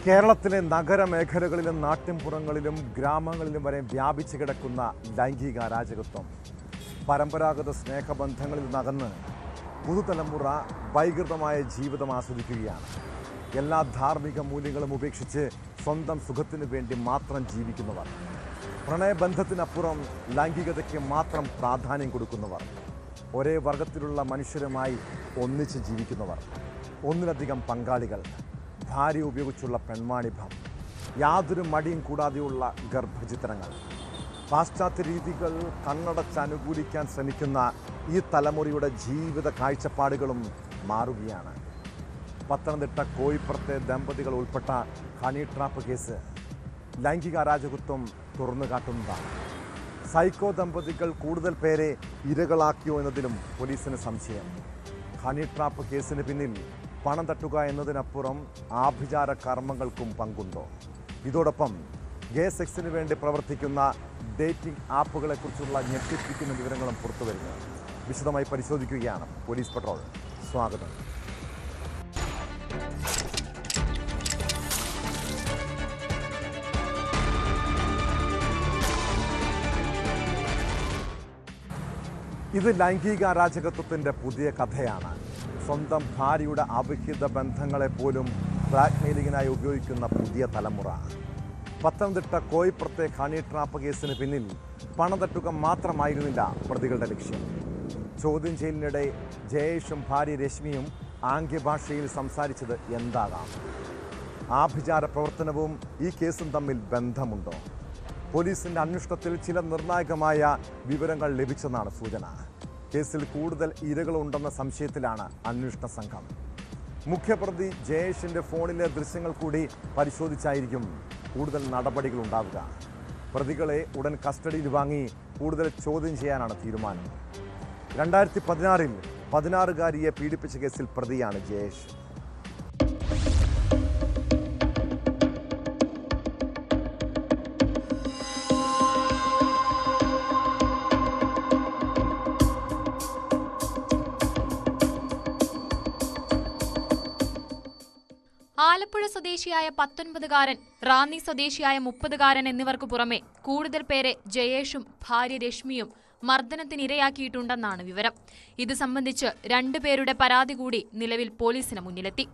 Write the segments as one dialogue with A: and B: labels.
A: കേരളത്തിലെ നഗരമേഖലകളിലും നാട്ടിൻപുറങ്ങളിലും ഗ്രാമങ്ങളിലും വരെ വ്യാപിച്ചു കിടക്കുന്ന ലൈംഗിക അരാജകത്വം പരമ്പരാഗത സ്നേഹബന്ധങ്ങളിൽ നിന്നകന്ന് പുതുതലമുറ വൈകൃതമായ ജീവിതം ആസ്വദിക്കുകയാണ്. എല്ലാ ധാർമ്മിക മൂല്യങ്ങളും ഉപേക്ഷിച്ച് സ്വന്തം സുഖത്തിനു വേണ്ടി മാത്രം ജീവിക്കുന്നവർ, പ്രണയബന്ധത്തിനപ്പുറം ലൈംഗികതയ്ക്ക് മാത്രം പ്രാധാന്യം കൊടുക്കുന്നവർ, ഒരേ വർഗത്തിലുള്ള മനുഷ്യരുമായി ഒന്നിച്ച് ജീവിക്കുന്നവർ, ഒന്നിലധികം പങ്കാളികൾ, ഭാര്യ ഉപയോഗിച്ചുള്ള പെൺവാണിഭം, യാതൊരു മടിയും കൂടാതെയുള്ള ഗർഭചിത്രങ്ങൾ, പാശ്ചാത്യ രീതികൾ കണ്ണടച്ച് അനുകൂലിക്കാൻ ശ്രമിക്കുന്ന ഈ തലമുറയുടെ ജീവിത കാഴ്ചപ്പാടുകളും മാറുകയാണ്. പത്തനംതിട്ട കോയിപ്പുറത്തെ ദമ്പതികൾ ഉൾപ്പെട്ട ഹണി ട്രാപ്പ് കേസ് ലൈംഗിക അരാജകത്വം തുറന്നു കാട്ടുന്നതാണ്. സൈക്കോ ദമ്പതികൾ കൂടുതൽ പേരെ ഇരകളാക്കിയോ എന്നതിലും പോലീസിന് സംശയം. ഹണി ട്രാപ്പ് കേസിന് പിന്നിൽ പണം തട്ടുക എന്നതിനപ്പുറം ആഭിചാര കർമ്മങ്ങൾക്കും പങ്കുണ്ടോ? ഇതോടൊപ്പം ഗേ സെക്സിന് വേണ്ടി പ്രവർത്തിക്കുന്ന ഡേറ്റിംഗ് ആപ്പുകളെക്കുറിച്ചുള്ള ഞെട്ടിപ്പിക്കുന്ന വിവരങ്ങളും പുറത്തുവരുന്നു. വിശദമായി പരിശോധിക്കുകയാണ് പോലീസ് പട്രോൾ. സ്വാഗതം. ഇത് ലൈംഗിക അരാജകത്വത്തിൻ്റെ പുതിയ കഥയാണ്. സ്വന്തം ഭാര്യയുടെ അവിഹിത ബന്ധങ്ങളെപ്പോലും ബ്ലാക്ക്മെയിലിങ്ങിനായി ഉപയോഗിക്കുന്ന പുതിയ തലമുറ. പത്തനംതിട്ട കോയിപ്പുറത്തെ ഹണി ട്രാപ്പ് കേസിന് പിന്നിൽ പണം തട്ടുക മാത്രമായിരുന്നില്ല പ്രതികളുടെ ലക്ഷ്യം. ചോദ്യം ചെയ്യലിനിടെ ജയേഷും ഭാര്യ രശ്മിയും ആംഗ്യഭാഷയിൽ സംസാരിച്ചത് എന്താകാം? ആഭിചാര പ്രവർത്തനവും ഈ കേസും തമ്മിൽ ബന്ധമുണ്ടോ? പോലീസിൻ്റെ അന്വേഷണത്തിൽ ചില നിർണായകമായ വിവരങ്ങൾ ലഭിച്ചെന്നാണ് സൂചന. കേസിൽ കൂടുതൽ ഇരകളുണ്ടെന്ന സംശയത്തിലാണ് അന്വേഷണ സംഘം. മുഖ്യപ്രതി ജയേഷിൻ്റെ ഫോണിലെ ദൃശ്യങ്ങൾ കൂടി പരിശോധിച്ചായിരിക്കും കൂടുതൽ നടപടികൾ ഉണ്ടാവുക. പ്രതികളെ ഉടൻ കസ്റ്റഡിയിൽ വാങ്ങി കൂടുതൽ ചോദ്യം ചെയ്യാനാണ് തീരുമാനം. 2016 16-കാരിയെ പീഡിപ്പിച്ച കേസിൽ പ്രതിയാണ് ജയേഷ്.
B: ആലപ്പുഴ സ്വദേശിയായ 19-കാരൻ, റാന്നി സ്വദേശിയായ 30-കാരൻ എന്നിവർക്ക് പുറമെ കൂടുതൽ പേരെ ജയേഷും ഭാര്യ രശ്മിയും മർദ്ദനത്തിനിരയാക്കിയിട്ടുണ്ടെന്നാണ് വിവരം. ഇത് സംബന്ധിച്ച് 2 പേരുടെ പരാതി കൂടി നിലവിൽ പോലീസിന് മുന്നിലെത്തി.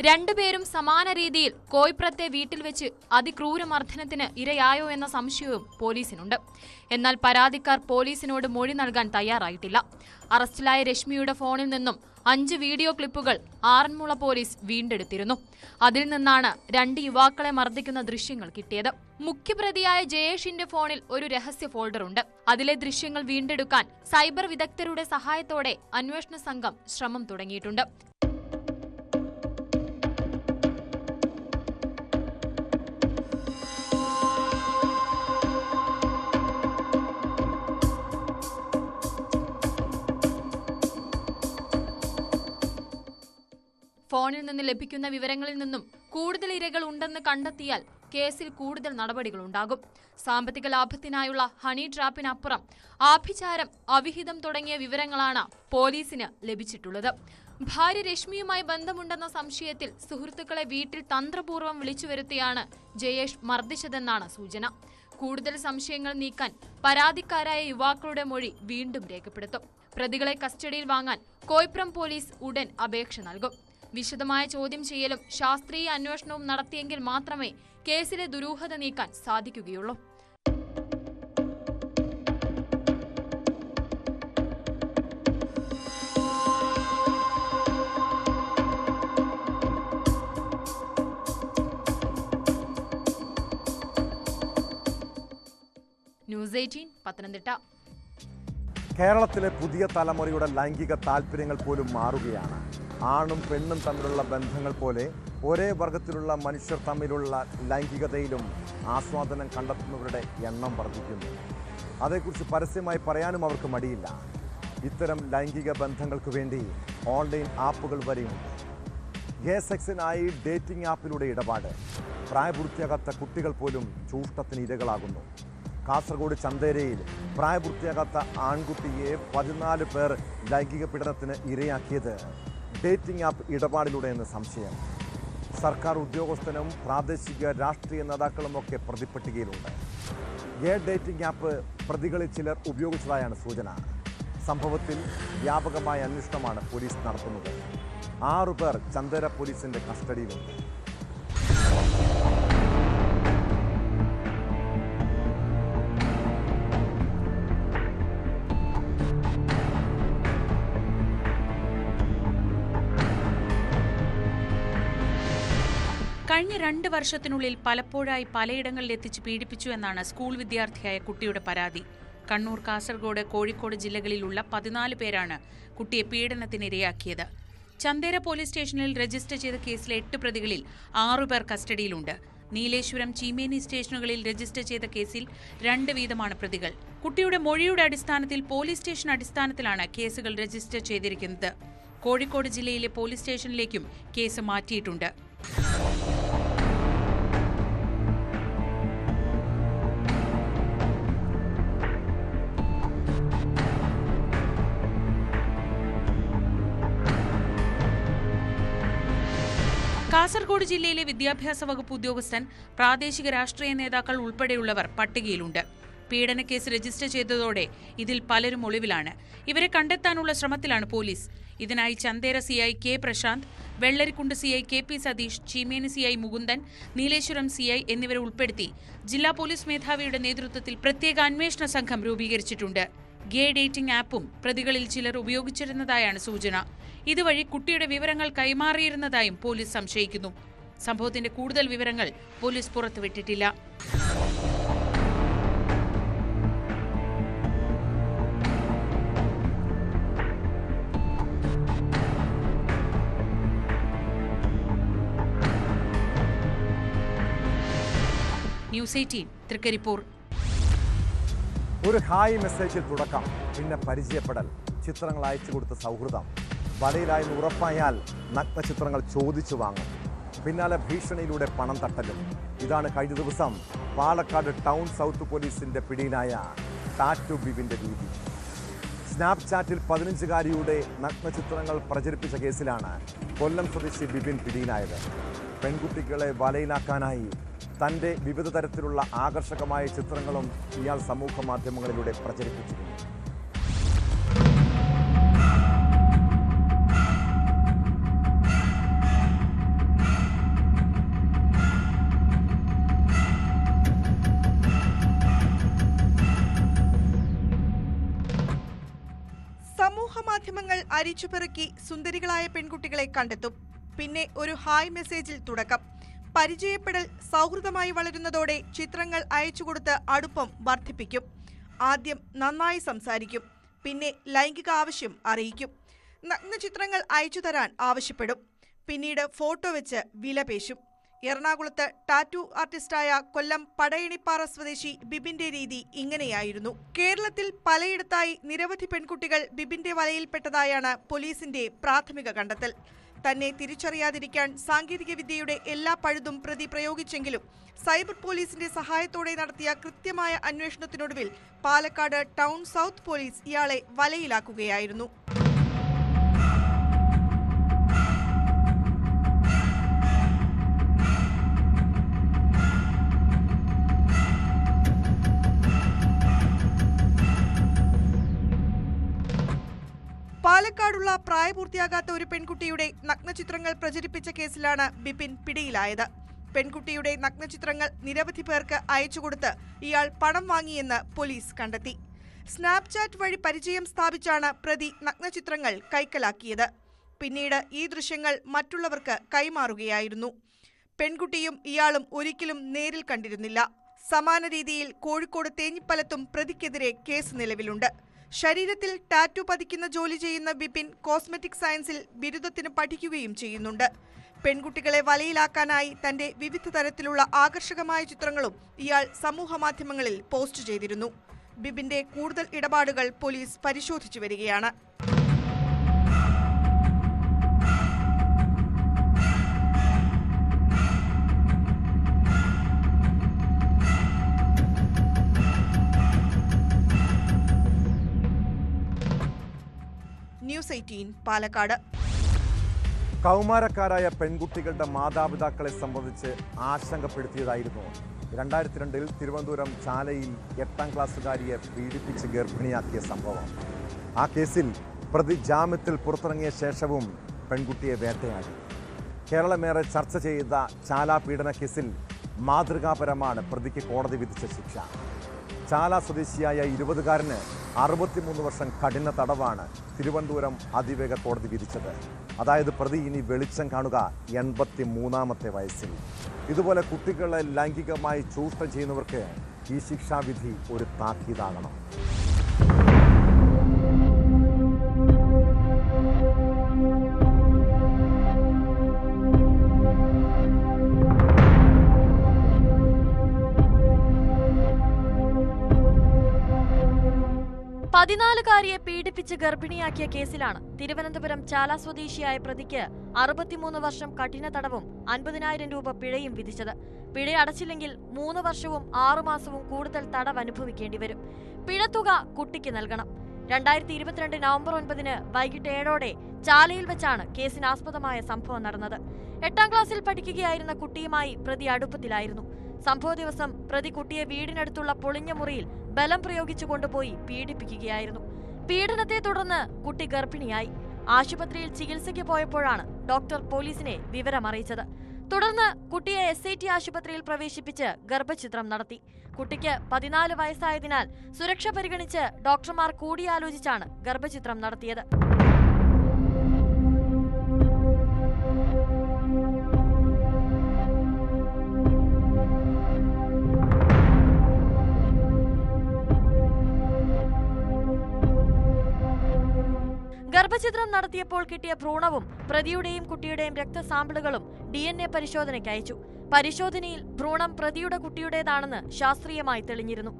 B: 2 പേരും സമാന രീതിയിൽ കോയിപ്പുറത്തെ വീട്ടിൽ വെച്ച് അതിക്രൂര മർദ്ദനത്തിന് ഇരയായോ എന്ന സംശയവും പോലീസിനുണ്ട്. എന്നാൽ പരാതിക്കാർ പോലീസിനോട് മൊഴി നൽകാൻ തയ്യാറായിട്ടില്ല. അറസ്റ്റിലായ രശ്മിയുടെ ഫോണിൽ നിന്നും 5 വീഡിയോ ക്ലിപ്പുകൾ ആറന്മുള പോലീസ് വീണ്ടെടുത്തിരുന്നു. അതിൽ നിന്നാണ് 2 യുവാക്കളെ മർദ്ദിക്കുന്ന ദൃശ്യങ്ങൾ കിട്ടിയത്. മുഖ്യപ്രതിയായ ജയേഷിന്റെ ഫോണിൽ ഒരു രഹസ്യ ഫോൾഡർ ഉണ്ട്. അതിലെ ദൃശ്യങ്ങൾ വീണ്ടെടുക്കാൻ സൈബർ വിദഗ്ധരുടെ സഹായത്തോടെ അന്വേഷണ സംഘം ശ്രമം തുടങ്ങിയിട്ടുണ്ട്. ഫോണിൽ നിന്ന് ലഭിക്കുന്ന വിവരങ്ങളിൽ നിന്നും കൂടുതൽ ഇരകൾ ഉണ്ടെന്ന് കണ്ടെത്തിയാൽ കേസിൽ കൂടുതൽ നടപടികളുണ്ടാകും. സാമ്പത്തിക ലാഭത്തിനായുള്ള ഹണി ട്രാപ്പിനപ്പുറം ആഭിചാരം, അവിഹിതം തുടങ്ങിയ വിവരങ്ങളാണ് പോലീസിന് ലഭിച്ചിട്ടുള്ളത്. ഭാര്യ രശ്മിയുമായി ബന്ധമുണ്ടെന്ന സംശയത്തിൽ സുഹൃത്തുക്കളെ വീട്ടിൽ തന്ത്രപൂർവ്വം വിളിച്ചു വരുത്തിയാണ് ജയേഷ് മർദ്ദിച്ചതെന്നാണ് സൂചന. കൂടുതൽ സംശയങ്ങൾ നീക്കാൻ പരാതിക്കാരായ യുവാക്കളുടെ മൊഴി വീണ്ടും രേഖപ്പെടുത്തും. പ്രതികളെ കസ്റ്റഡിയിൽ വാങ്ങാൻ കോയിപ്പുറം പോലീസ് ഉടൻ അപേക്ഷ നൽകും. വിശദമായ ചോദ്യം ചെയ്യലും ശാസ്ത്രീയ അന്വേഷണവും നടത്തിയെങ്കിൽ മാത്രമേ കേസിലെ ദുരൂഹത നീക്കാൻ സാധിക്കുകയുള്ളൂ. ന്യൂസ് 18 പത്തനംതിട്ട.
A: കേരളത്തിലെ പുതിയ തലമുറയുടെ ലൈംഗിക താല്പര്യങ്ങൾ പോലും മാറുകയാണ്. ആണും പെണ്ണും തമ്മിലുള്ള ബന്ധങ്ങൾ പോലെ ഒരേ വർഗത്തിലുള്ള മനുഷ്യർ തമ്മിലുള്ള ലൈംഗികതയിലും ആസ്വാദനം കണ്ടെത്തുന്നവരുടെ എണ്ണം വർദ്ധിക്കുന്നു. അതേക്കുറിച്ച് പരസ്യമായി പറയാനും അവർക്ക് മടിയില്ല. ഇത്തരം ലൈംഗിക ബന്ധങ്ങൾക്ക് വേണ്ടി ഓൺലൈൻ ആപ്പുകൾ വരെയുണ്ട്. ഗേ സെക്സിനായി ഡേറ്റിംഗ് ആപ്പിലൂടെ ഇടപാട്. പ്രായപൂർത്തിയാകാത്ത കുട്ടികൾ പോലും ചൂഷണത്തിന് ഇരകളാകുന്നു. കാസർഗോഡ് ചന്തേരയിൽ പ്രായപൂർത്തിയാകാത്ത ആൺകുട്ടിയെ 14 പേർ ലൈംഗിക പീഡനത്തിന് ഇരയാക്കിയത് ഡേറ്റിംഗ് ആപ്പ് ഇടപാടിലൂടെ എന്ന് സംശയം. സർക്കാർ ഉദ്യോഗസ്ഥനും പ്രാദേശിക രാഷ്ട്രീയ നേതാക്കളുമൊക്കെ പ്രതിപ്പട്ടികയിലുണ്ട്. ഗേ ഡേറ്റിംഗ് ആപ്പ് പ്രതികളിൽ ചിലർ ഉപയോഗിച്ചതായാണ് സൂചന. സംഭവത്തിൽ വ്യാപകമായ അന്വേഷണമാണ് പോലീസ് നടത്തുന്നത്. 6 പേർ ചന്ദേര പോലീസിന്റെ കസ്റ്റഡിയിലുണ്ട്.
C: കഴിഞ്ഞ 2 വർഷത്തിനുള്ളിൽ പലപ്പോഴായി പലയിടങ്ങളിൽ എത്തിച്ച് പീഡിപ്പിച്ചു എന്നാണ് സ്കൂൾ വിദ്യാർത്ഥിയായ കുട്ടിയുടെ പരാതി. കണ്ണൂർ, കാസർഗോഡ്, കോഴിക്കോട് ജില്ലകളിലുള്ള 14 പേരാണ് കുട്ടിയെ പീഡനത്തിനിരയാക്കിയത്. ചന്ദേര പോലീസ് സ്റ്റേഷനിൽ രജിസ്റ്റർ ചെയ്ത കേസിലെ 8 പ്രതികളിൽ 6 പേർ കസ്റ്റഡിയിലുണ്ട്. നീലേശ്വരം, ചീമേനി സ്റ്റേഷനുകളിൽ രജിസ്റ്റർ ചെയ്ത കേസിൽ 2 വീതമാണ് പ്രതികൾ. കുട്ടിയുടെ മൊഴിയുടെ അടിസ്ഥാനത്തിൽ പോലീസ് സ്റ്റേഷൻ അടിസ്ഥാനത്തിലാണ് കേസുകൾ രജിസ്റ്റർ ചെയ്തിരിക്കുന്നത്. കോഴിക്കോട് ജില്ലയിലെ പോലീസ് സ്റ്റേഷനിലേക്കും കേസ് മാറ്റിയിട്ടുണ്ട്. കാസർഗോഡ് ജില്ലയിലെ വിദ്യാഭ്യാസ വകുപ്പ് ഉദ്യോഗസ്ഥൻ, പ്രാദേശിക രാഷ്ട്രീയ നേതാക്കൾ ഉൾപ്പെടെയുള്ളവർ പട്ടികയിലുണ്ട്. പീഡനക്കേസ് രജിസ്റ്റർ ചെയ്തതോടെ ഇതിൽ പലരും ഒളിവിലാണ്. ഇവരെ കണ്ടെത്താനുള്ള ശ്രമത്തിലാണ് പോലീസ്. ഇതിനായി Chandera CI K Prashanth, Vellarikkundu CI KP Satheesh, Cheemeni CI Mukundan, Nileshwaram CI എന്നിവരെ ഉൾപ്പെടുത്തി ജില്ലാ പോലീസ് മേധാവിയുടെ നേതൃത്വത്തിൽ പ്രത്യേക അന്വേഷണ സംഘം രൂപീകരിച്ചിട്ടുണ്ട്. ഗേ ഡേറ്റിംഗ് ആപ്പും പ്രതികളിൽ ചിലർ ഉപയോഗിച്ചിരുന്നതായാണ് സൂചന. ഇതുവഴി കുട്ടിയുടെ വിവരങ്ങൾ കൈമാറിയിരുന്നതായും പോലീസ് സംശയിക്കുന്നു. സംഭവത്തിന്റെ കൂടുതൽ വിവരങ്ങൾ പോലീസ് പുറത്തുവിട്ടിട്ടില്ല. ന്യൂസ് 18 തൃക്കരിപ്പൂർ.
A: ഒരു ഹായ് മെസ്സേജിൽ തുടക്കം, പിന്നെ പരിചയപ്പെടൽ, ചിത്രങ്ങൾ അയച്ചു കൊടുത്ത സൗഹൃദം, വലയിലായെന്ന് ഉറപ്പായാൽ നഗ്നചിത്രങ്ങൾ ചോദിച്ചു വാങ്ങും, പിന്നാലെ ഭീഷണിയിലൂടെ പണം തട്ടലും. ഇതാണ് കഴിഞ്ഞ ദിവസം പാലക്കാട് ടൗൺ സൗത്ത് പോലീസിന്റെ പിടിയിലായ ടാറ്റു ബിബിന്റെ രീതി. സ്നാപ്ചാറ്റിൽ 15-കാരിയുടെ നഗ്നചിത്രങ്ങൾ പ്രചരിപ്പിച്ച കേസിലാണ് കൊല്ലം സ്വദേശി ബിബിൻ പിടിയിലായത്. പെൺകുട്ടികളെ വലയിലാക്കാനായി തൻ്റെ വിവിധ തരത്തിലുള്ള ആകർഷകമായ ചിത്രങ്ങളും ഇയാൾ സമൂഹ മാധ്യമങ്ങളിലൂടെ പ്രചരിപ്പിച്ചിരുന്നു.
D: സമൂഹ മാധ്യമങ്ങൾ അരിച്ചുപെറുക്കി സുന്ദരികളായ പെൺകുട്ടികളെ കണ്ടെത്തും. പിന്നെ ഒരു ഹായ് മെസ്സേജിൽ തുടക്കം. പരിചയപ്പെടൽ സൗഹൃദമായി വളരുന്നതോടെ ചിത്രങ്ങൾ അയച്ചുകൊടുത്ത് അടുപ്പം വർദ്ധിപ്പിക്കും. ആദ്യം നന്നായി സംസാരിക്കും, പിന്നെ ലൈംഗിക ആവശ്യം അറിയിക്കും. നഗ്നചിത്രങ്ങൾ അയച്ചു തരാൻ ആവശ്യപ്പെടും. പിന്നീട് ഫോട്ടോ വെച്ച് വിലപേശും. എറണാകുളത്ത് ടാറ്റു ആർട്ടിസ്റ്റായ കൊല്ലം പടയണിപ്പാറ സ്വദേശി ബിബിന്റെ രീതി ഇങ്ങനെയായിരുന്നു. കേരളത്തിൽ പലയിടത്തായി നിരവധി പെൺകുട്ടികൾ ബിബിന്റെ വലയിൽപ്പെട്ടതായാണ് പോലീസിന്റെ പ്രാഥമിക കണ്ടെത്തൽ. തന്നെ തിരിച്ചറിയാതിരിക്കാൻ സാങ്കേതിക വിദ്യയുടെ എല്ലാ പഴുതും പ്രതി പ്രയോഗിച്ചെങ്കിലും സൈബർ പോലീസിന്റെ സഹായത്തോടെ നടത്തിയ കൃത്യമായ അന്വേഷണത്തിനൊടുവിൽ പാലക്കാട് ടൗൺ സൗത്ത് പോലീസ് ഇയാളെ വലയിലാക്കുകയായിരുന്നു. പാലക്കാടുള്ള പ്രായപൂർത്തിയാകാത്ത ഒരു പെൺകുട്ടിയുടെ നഗ്നചിത്രങ്ങൾ പ്രചരിപ്പിച്ച കേസിലാണ് ബിപിൻ പിടിയിലായത്. പെൺകുട്ടിയുടെ നഗ്നചിത്രങ്ങൾ നിരവധി പേർക്ക് അയച്ചുകൊടുത്ത് ഇയാൾ പണം വാങ്ങിയെന്ന് പോലീസ് കണ്ടെത്തി. സ്നാപ്ചാറ്റ് വഴി പരിചയം സ്ഥാപിച്ചാണ് പ്രതി നഗ്നചിത്രങ്ങൾ കൈക്കലാക്കിയത്. പിന്നീട് ഈ ദൃശ്യങ്ങൾ മറ്റുള്ളവർക്ക് കൈമാറുകയായിരുന്നു. പെൺകുട്ടിയും ഇയാളും ഒരിക്കലും നേരിൽ കണ്ടിരുന്നില്ല. സമാന രീതിയിൽ കോഴിക്കോട് തേഞ്ഞിപ്പലത്തും പ്രതിക്കെതിരെ കേസ് നിലവിലുണ്ട്. ശരീരത്തിൽ ടാറ്റു പതിക്കുന്ന ജോലി ചെയ്യുന്ന ബിപിൻ കോസ്മെറ്റിക് സയൻസിൽ ബിരുദത്തിന് പഠിക്കുകയും ചെയ്യുന്നുണ്ട്. പെൺകുട്ടികളെ വലയിലാക്കാനായി തന്റെ വിവിധ തരത്തിലുള്ള ആകർഷകമായ ചിത്രങ്ങളും ഇയാൾ സമൂഹ മാധ്യമങ്ങളിൽ പോസ്റ്റ് ചെയ്തിരുന്നു. ബിബിന്റെ കൂടുതൽ ഇടപാടുകൾ പോലീസ് പരിശോധിച്ചു വരികയാണ്. ന്യൂസ് 18 പാലക്കാട്.
A: കൗമാരക്കാരായ പെൺകുട്ടികളുടെ മാതാപിതാക്കളെ സംബന്ധിച്ച് ആശങ്കപ്പെടുത്തിയതായിരുന്നു 2002 തിരുവനന്തപുരം ചാലയിൽ 8ാം ക്ലാസ്സുകാരിയെ പീഡിപ്പിച്ച് ഗർഭിണിയാക്കിയ സംഭവം. ആ കേസിൽ പ്രതി ജാമ്യത്തിൽ പുറത്തിറങ്ങിയ ശേഷവും പെൺകുട്ടിയെ വേട്ടയാടി. കേരളമേറെ ചർച്ച ചെയ്ത ചാല പീഡന കേസിൽ മാതൃകാപരമാണ് പ്രതിക്ക് കോടതി വിധിച്ച ശിക്ഷ. ചാല സ്വദേശിയായ 20-കാരന് 63 വർഷം കഠിന തടവാണ് തിരുവനന്തപുരം അതിവേഗ കോടതി വിധിച്ചത്. അതായത് പ്രതി ഇനി വെളിച്ചം കാണുക 83-ാമത്തെ വയസ്സിൽ. ഇതുപോലെ കുട്ടികളെ ലൈംഗികമായി ചൂഷണം ചെയ്യുന്നവർക്ക് ഈ ശിക്ഷാവിധി ഒരു താക്കീതാകണം.
E: പതിനാലുകാരിയെ പീഡിപ്പിച്ച് ഗർഭിണിയാക്കിയ കേസിലാണ് തിരുവനന്തപുരം ചാല സ്വദേശിയായ പ്രതിക്ക് 63 വർഷം കഠിന തടവും 50,000 രൂപ പിഴയും വിധിച്ചത്. പിഴ അടച്ചില്ലെങ്കിൽ 3 വർഷവും 6 മാസവും കൂടുതൽ തടവ് അനുഭവിക്കേണ്ടി വരും. പിഴത്തുക കുട്ടിക്ക് നൽകണം. 2022 നവംബർ 9 വൈകിട്ട് 7ഓടെ ചാലയിൽ വെച്ചാണ് കേസിനാസ്പദമായ സംഭവം നടന്നത്. 8ാം ക്ലാസ്സിൽ പഠിക്കുകയായിരുന്ന കുട്ടിയുമായി പ്രതി അടുപ്പത്തിലായിരുന്നു. സംഭവ ദിവസം പ്രതി കുട്ടിയെ വീടിനടുത്തുള്ള പൊളിഞ്ഞ മുറിയിൽ ബലം പ്രയോഗിച്ചു കൊണ്ടുപോയി പീഡിപ്പിക്കുകയായിരുന്നു. പീഡനത്തെ തുടർന്ന് കുട്ടി ഗർഭിണിയായി. ആശുപത്രിയിൽ ചികിത്സയ്ക്ക് പോയപ്പോഴാണ് ഡോക്ടർ പോലീസിനെ വിവരമറിയിച്ചത്. തുടർന്ന് കുട്ടിയെ SIT ആശുപത്രിയിൽ പ്രവേശിപ്പിച്ച് ഗർഭഛിദ്രം നടത്തി. കുട്ടിക്ക് 14 വയസ്സായതിനാൽ സുരക്ഷ പരിഗണിച്ച് ഡോക്ടർമാർ കൂടിയാലോചിച്ചാണ് ഗർഭഛിദ്രം നടത്തിയത്. ഗർഭഛിദ്രം നടത്തിയപ്പോൾ കിട്ടിയ ഭ്രൂണവും പ്രതിയുടെയും കുട്ടിയുടെയും രക്തസാമ്പിളുകളും DNA പരിശോധനയ്ക്ക് അയച്ചു. പരിശോധനയിൽ ഭ്രൂണം പ്രതിയുടെ കുട്ടിയുടേതാണെന്ന് ശാസ്ത്രീയമായി തെളിഞ്ഞിരുന്നു.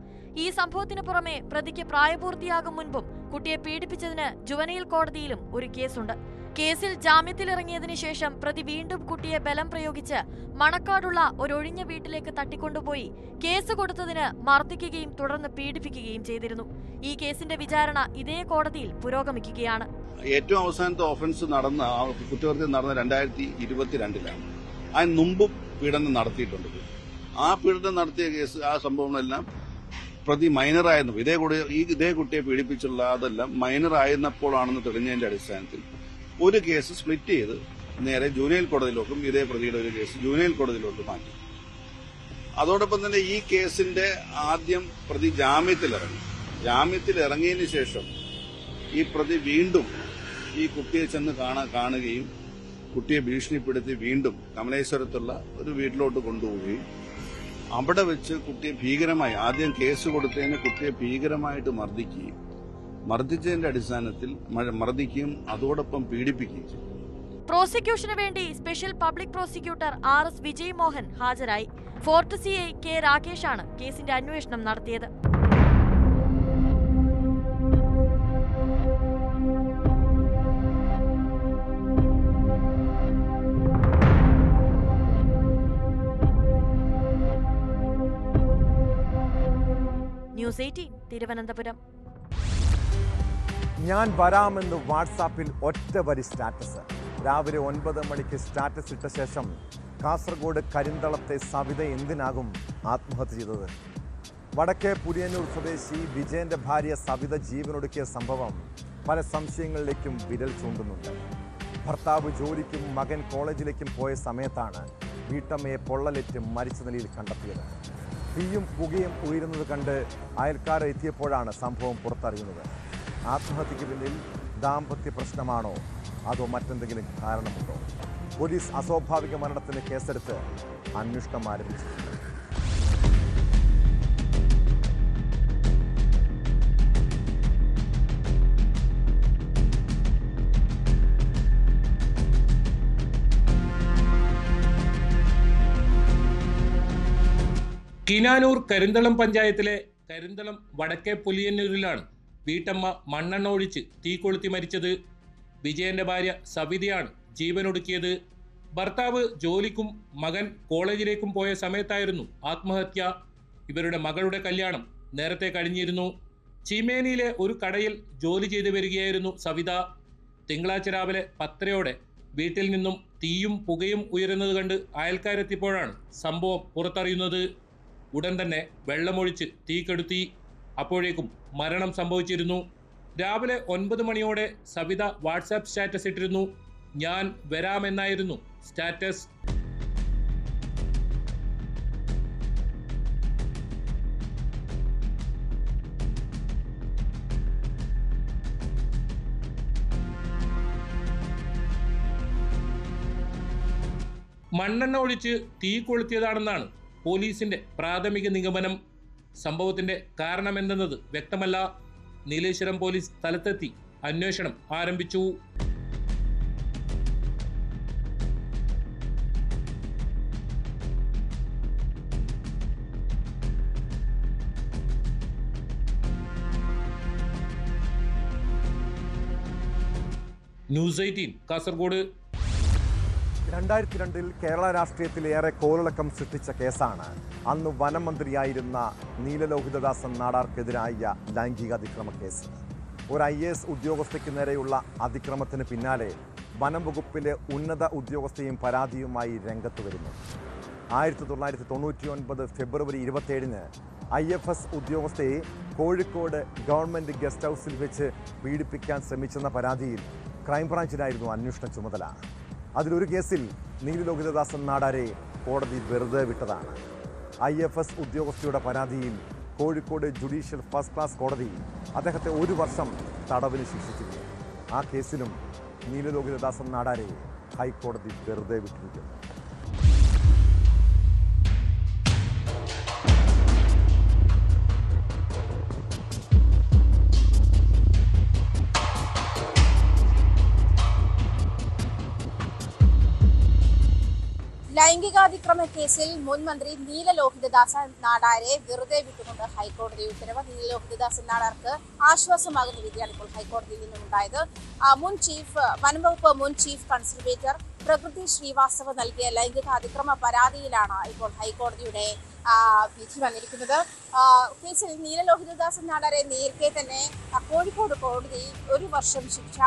E: ഈ സംഭവത്തിന് പുറമെ പ്രതിക്ക് പ്രായപൂർത്തിയാകും മുൻപും കുട്ടിയെ പീഡിപ്പിച്ചതിന് ജുവനൈൽ കോടതിയിലും ഒരു കേസുണ്ട്. കേസിൽ ജാമ്യത്തിലിറങ്ങിയതിനു ശേഷം പ്രതി വീണ്ടും കുട്ടിയെ ബലം പ്രയോഗിച്ച് മണക്കാടുള്ള ഒരൊഴിഞ്ഞ വീട്ടിലേക്ക് തട്ടിക്കൊണ്ടുപോയി കേസ് കൊടുത്തതിന് മർദ്ദിക്കുകയും തുടർന്ന് പീഡിപ്പിക്കുകയും ചെയ്തിരുന്നു. ഈ കേസിന്റെ വിചാരണ ഇതേ കോടതിയിൽ പുരോഗമിക്കുകയാണ്.
F: ഏറ്റവും അവസാനത്തെ ഓഫൻസ് നടന്ന കുറ്റകൃത്യം നടന്ന 2022-ലാണ്. അതിന് മുമ്പും പീഡനം നടത്തിയിട്ടുണ്ട്. ആ പീഡനം നടത്തിയ കേസ് ആ സംഭവങ്ങളെല്ലാം പ്രതി മൈനറായിരുന്നു. ഇതേ കുട്ടിയെ പീഡിപ്പിച്ചുള്ള അതെല്ലാം മൈനറായിരുന്നപ്പോഴാണെന്ന് തെളിഞ്ഞതിന്റെ അടിസ്ഥാനത്തിൽ ഒരു കേസ് സ്പ്ലിറ്റ് ചെയ്ത് നേരെ ജുവനൈൽ കോടതിയിലോട്ടും ഇതേ പ്രതിയുടെ ഒരു കേസ് ജുവനൈൽ കോടതിയിലോട്ട് മാറ്റി. അതോടൊപ്പം തന്നെ ഈ കേസിന്റെ ആദ്യം പ്രതി ജാമ്യത്തിലിറങ്ങിയതിനു ശേഷം ഈ പ്രതി വീണ്ടും ഈ കുട്ടിയെ ചെന്ന് കാണുകയും കുട്ടിയെ ഭീഷണിപ്പെടുത്തി വീണ്ടും കമലേശ്വരത്തുള്ള ഒരു വീട്ടിലോട്ട് കൊണ്ടുപോവുകയും അവിടെ വെച്ച് കുട്ടിയെ ഭീകരമായി ആദ്യം കേസ് കൊടുത്തതിന് കുട്ടിയെ ഭീകരമായിട്ട് മർദ്ദിച്ചതിന്റെ അടിസ്ഥാനത്തിൽ മർദ്ദിക്കുകയും അതോടൊപ്പം പീഡിപ്പിക്കുകയും ചെയ്തു.
E: പ്രോസിക്യൂഷന് വേണ്ടി special public prosecutor RS Vijay Mohan ഹാജരായി. ഫോർട്ട് CI K രാകേഷാണ് കേസിന്റെ അന്വേഷണം നടത്തിയത്. ന്യൂസ് 18 തിരുവനന്തപുരം.
A: ഞാൻ വരാമെന്ന് വാട്സാപ്പിൽ ഒറ്റ വരി സ്റ്റാറ്റസ്. രാവിലെ 9 മണിക്ക് സ്റ്റാറ്റസ് ഇട്ട ശേഷം കാസർഗോഡ് കരിന്തളത്തെ സവിത എന്തിനാകും ആത്മഹത്യ ചെയ്തത്? വടക്കേ പുലിയന്നൂർ സ്വദേശി വിജയന്റെ ഭാര്യ സവിത ജീവനൊടുക്കിയ സംഭവം പല സംശയങ്ങളിലേക്കും വിരൽ ചൂണ്ടുന്നുണ്ട്. ഭർത്താവ് ജോലിക്കും മകൻ കോളേജിലേക്കും പോയ സമയത്താണ് വീട്ടമ്മയെ പൊള്ളലേറ്റ് മരിച്ച നിലയിൽ കണ്ടെത്തിയത്. തീയും പുകയും ഉയരുന്നത് കണ്ട് അയൽക്കാർ എത്തിയപ്പോഴാണ് സംഭവം പുറത്തറിയുന്നത്. ആത്മഹത്യയ്ക്ക് പിന്നിൽ ദാമ്പത്യ പ്രശ്നമാണോ അതോ മറ്റെന്തെങ്കിലും കാരണമുണ്ടോ? പോലീസ് അസ്വാഭാവിക മരണത്തിന് കേസെടുത്ത് അന്വേഷണം ആരംഭിച്ചിട്ടുണ്ട്.
G: കിനാനൂർ കരിന്തളം പഞ്ചായത്തിലെ കരിന്തളം വടക്കേ പുലിയന്നൂരിലാണ് വീട്ടമ്മ മണ്ണെണ്ണ ഒഴിച്ച് തീ കൊളുത്തി മരിച്ചത്. വിജയന്റെ ഭാര്യ സവിതയാണ് ജീവനൊടുക്കിയത്. ഭർത്താവ് ജോലിക്കും മകൻ കോളേജിലേക്കും പോയ സമയത്തായിരുന്നു ആത്മഹത്യ. ഇവരുടെ മകളുടെ കല്യാണം നേരത്തെ കഴിഞ്ഞിരുന്നു. ചീമേനിയിലെ ഒരു കടയിൽ ജോലി ചെയ്തു വരികയായിരുന്നു സവിത. തിങ്കളാഴ്ച രാവിലെ 10:00-ഓടെ വീട്ടിൽ നിന്നും തീയും പുകയും ഉയരുന്നത് കണ്ട് അയൽക്കാരെത്തിയപ്പോഴാണ് സംഭവം പുറത്തറിയുന്നത്. ഉടൻ തന്നെ വെള്ളമൊഴിച്ച് തീ കെടുത്തി. അപ്പോഴേക്കും മരണം സംഭവിച്ചിരുന്നു. രാവിലെ 9 മണിയോടെ സവിത വാട്സാപ്പ് സ്റ്റാറ്റസ് ഇട്ടിരുന്നു. ഞാൻ വരാമെന്നായിരുന്നു സ്റ്റാറ്റസ്. മണ്ണെണ്ണ ഒഴിച്ച് തീ കൊളുത്തിയതാണെന്നാണ് പോലീസിന്റെ പ്രാഥമിക നിഗമനം. സംഭവത്തിന്റെ കാരണമെന്തെന്നത് വ്യക്തമല്ല. നീലേശ്വരം പോലീസ് സ്ഥലത്തെത്തി അന്വേഷണം ആരംഭിച്ചു. ന്യൂസ് 18 കാസർഗോഡ്.
A: 2002 കേരള രാഷ്ട്രീയത്തിൽ ഏറെ കോളിളക്കം സൃഷ്ടിച്ച കേസാണ് അന്ന് വനം മന്ത്രിയായിരുന്ന നീലലോഹിതദാസൻ നാടാർക്കെതിരായ ലൈംഗികാതിക്രമ കേസ്. ഒരു IAS ഉദ്യോഗസ്ഥയ്ക്ക് നേരെയുള്ള അതിക്രമത്തിന് പിന്നാലെ വനം വകുപ്പിലെ ഉന്നത ഉദ്യോഗസ്ഥയും പരാതിയുമായി രംഗത്ത് വരുന്നു. 1999 ഫെബ്രുവരി 27-ന് IFS ഉദ്യോഗസ്ഥയെ കോഴിക്കോട് ഗവൺമെൻറ് ഗസ്റ്റ് ഹൗസിൽ വെച്ച് പീഡിപ്പിക്കാൻ ശ്രമിച്ചെന്ന പരാതിയിൽ ക്രൈംബ്രാഞ്ചിനായിരുന്നു അന്വേഷണ ചുമതല. അതിലൊരു കേസിൽ നീലലോഹിതദാസൻ നാടാരെ കോടതി വെറുതെ വിട്ടതാണ്. IFS ഉദ്യോഗസ്ഥയുടെ പരാതിയിൽ കോഴിക്കോട് ജുഡീഷ്യൽ ഫസ്റ്റ് ക്ലാസ് കോടതി അദ്ദേഹത്തെ 1 വർഷം തടവിന് ശിക്ഷിച്ചിരുന്നു. ആ കേസിലും നീലലോഹിതദാസൻ നാടാരെ ഹൈക്കോടതി വെറുതെ വിട്ടിരിക്കുന്നു.
H: ലൈംഗികാതിക്രമ കേസിൽ മുൻ മന്ത്രി നീലലോഹിതദാസൻ നാടാരെ വെറുതെ വിട്ടുകൊണ്ട് ഹൈക്കോടതി ഉത്തരവ്. നീലലോഹിതദാസൻ നാടാർക്ക് ആശ്വാസമാകുന്ന വിധിയാണ് ഇപ്പോൾ ഹൈക്കോടതിയിൽ നിന്നുണ്ടായത്. വനംവകുപ്പ് മുൻ ചീഫ് കൺസർവേറ്റർ പ്രകൃതി ശ്രീവാസ്തവ നൽകിയ ലൈംഗികാതിക്രമ പരാതിയിലാണ് ഇപ്പോൾ ഹൈക്കോടതിയുടെ വിധി വന്നിരിക്കുന്നത്. കേസിൽ നീലലോഹിതദാസൻ നാടാരെ നേരത്തെ തന്നെ കോഴിക്കോട് കോടതി 1 വർഷം ശിക്ഷ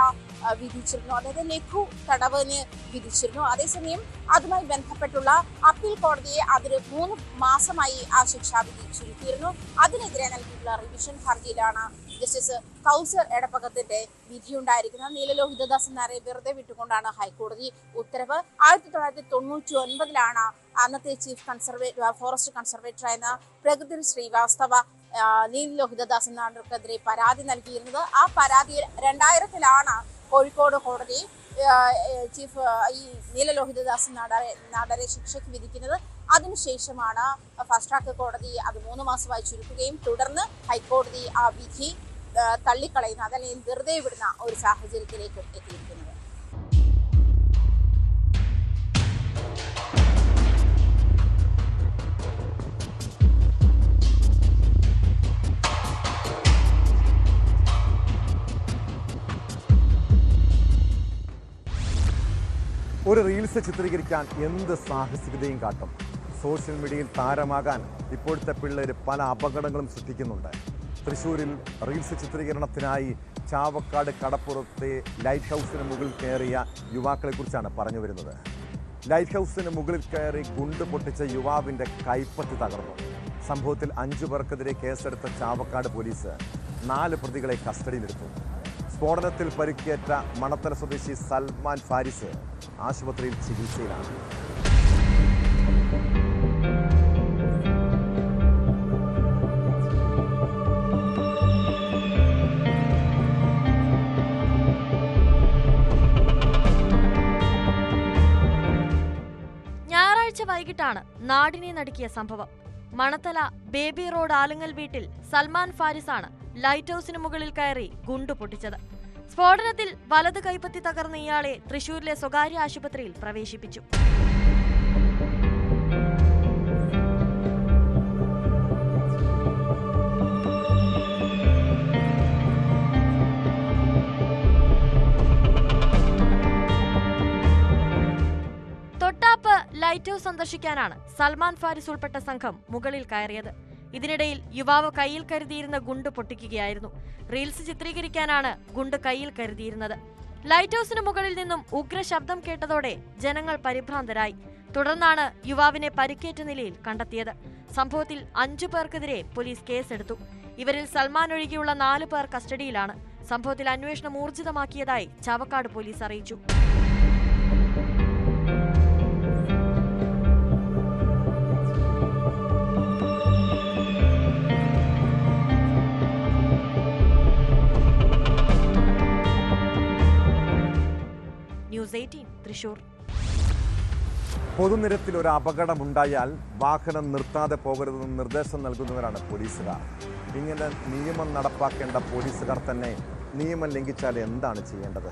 H: വിധിച്ചിരുന്നു. അതായത് ലഘു തടവിന് വിധിച്ചിരുന്നു. അതേസമയം അതുമായി ബന്ധപ്പെട്ടുള്ള അപ്പീൽ കോടതിയെ അതിന് 3 മാസമായി ആ ശിക്ഷാവിധി ചുരുക്കിയിരുന്നു. അതിനെതിരെ നൽകിയിട്ടുള്ള റിവിഷൻ ഹർജിയിലാണ് ജസ്റ്റിസ് കൗസർ എടപ്പകത്തിന്റെ വിധിയുണ്ടായിരിക്കുന്നത്. നീലലോഹിതദാസൻ നായരെ വെറുതെ വിട്ടുകൊണ്ടാണ് ഹൈക്കോടതി ഉത്തരവ്. 1999-ലാണ് അന്നത്തെ ചീഫ് ഫോറസ്റ്റ് കൺസർവേറ്ററായിരുന്ന പ്രകൃതി ശ്രീവാസ്തവ നീലലോഹിതദാസൻ നായർക്കെതിരെ പരാതി നൽകിയിരുന്നത്. ആ പരാതിയിൽ 2000-ലാണ് കോഴിക്കോട് കോടതി ഈ നീലലോഹിതദാസൻ നാടാരെ ശിക്ഷയ്ക്ക് വിധിക്കുന്നത്. അതിനുശേഷമാണ് ഫാസ്റ്റ് ട്രാക്ക് കോടതി അത് 3 മാസമായി ചുരുക്കുകയും തുടർന്ന് ഹൈക്കോടതി ആ വിധി തള്ളിക്കളയുന്ന അതല്ലെങ്കിൽ വെറുതെ വിടുന്ന ഒരു സാഹചര്യത്തിലേക്ക് എത്തിയിരിക്കുന്നത്.
A: ഒരു റീൽസ് ചിത്രീകരിക്കാൻ എന്ത് സാഹസികതയും കാട്ടും. സോഷ്യൽ മീഡിയയിൽ താരമാകാൻ ഇപ്പോഴത്തെ പിള്ളേർ പല അപകടങ്ങളും സൃഷ്ടിക്കുന്നുണ്ട്. തൃശ്ശൂരിൽ റീൽസ് ചിത്രീകരണത്തിനായി ചാവക്കാട് കടപ്പുറത്തെ ലൈറ്റ് ഹൗസിന് മുകളിൽ കയറിയ യുവാക്കളെക്കുറിച്ചാണ് പറഞ്ഞു വരുന്നത്. ലൈറ്റ് ഹൗസിന് മുകളിൽ കയറി ഗുണ്ട് പൊട്ടിച്ച യുവാവിൻ്റെ കൈപ്പത്തി തകർന്നു. സംഭവത്തിൽ 5 പേർക്കെതിരെ കേസെടുത്ത ചാവക്കാട് പോലീസ് 4 പ്രതികളെ കസ്റ്റഡിയിലെടുത്തു. സ്ഫോടനത്തിൽ പരിക്കേറ്റ മണത്തല സ്വദേശി സൽമാൻ ഫാരിസ് ആശുപത്രിയിൽ ചികിത്സയിലാണ്.
E: ഞായറാഴ്ച വൈകിട്ടാണ് നാടിനെ നടുക്കിയ സംഭവം. മണത്തല ബേബി റോഡ് ആലുങ്ങൽ വീട്ടിൽ സൽമാൻ ഫാരിസാണ് ലൈറ്റ് ഹൗസിന് മുകളിൽ കയറി ഗുണ്ടു പൊട്ടിച്ചത്. സ്ഫോടനത്തിൽ വലത് കൈപ്പത്തി തകർന്ന ഇയാളെ തൃശൂരിലെ സ്വകാര്യ ആശുപത്രിയിൽ പ്രവേശിപ്പിച്ചു. തൊട്ടാപ്പ് ലൈറ്റ് ഹൗസ് സന്ദർശിക്കാനാണ് സൽമാൻ ഫാരിസ് ഉൾപ്പെട്ട സംഘം മുകളിൽ കയറിയത്. ഇതിനിടയിൽ യുവാവ് കയ്യിൽ കരുതിയിരുന്ന ഗുണ്ട് പൊട്ടിക്കുകയായിരുന്നു. റീൽസ് ചിത്രീകരിക്കാനാണ് ഗുണ്ട് കയ്യിൽ കരുതിയിരുന്നത്. ലൈറ്റ് ഹൌസിന് മുകളിൽ നിന്നും ഉഗ്ര ശബ്ദം കേട്ടതോടെ ജനങ്ങൾ പരിഭ്രാന്തരായി. തുടർന്നാണ് യുവാവിനെ പരിക്കേറ്റ നിലയിൽ കണ്ടെത്തിയത്. സംഭവത്തിൽ 5 പേർക്കെതിരെ പോലീസ് കേസെടുത്തു. ഇവരിൽ സൽമാൻ ഒഴികെയുള്ള 4 പേർ കസ്റ്റഡിയിലാണ്. സംഭവത്തിൽ അന്വേഷണം ഊർജിതമാക്കിയതായി ചാവക്കാട് പോലീസ് അറിയിച്ചു. ന്യൂസ് 18 തൃശൂർ.
A: പൊതുനിരത്തിൽ ഒരു അപകടമുണ്ടായാൽ വാഹനം നിർത്താതെ പോകരുതെന്ന് നിർദ്ദേശം നൽകുന്നവരാണ് പോലീസുകാർ. ഇങ്ങനെ നിയമം നടപ്പാക്കേണ്ട പോലീസുകാർ തന്നെ നിയമം ലംഘിച്ചാൽ എന്താണ് ചെയ്യേണ്ടത്?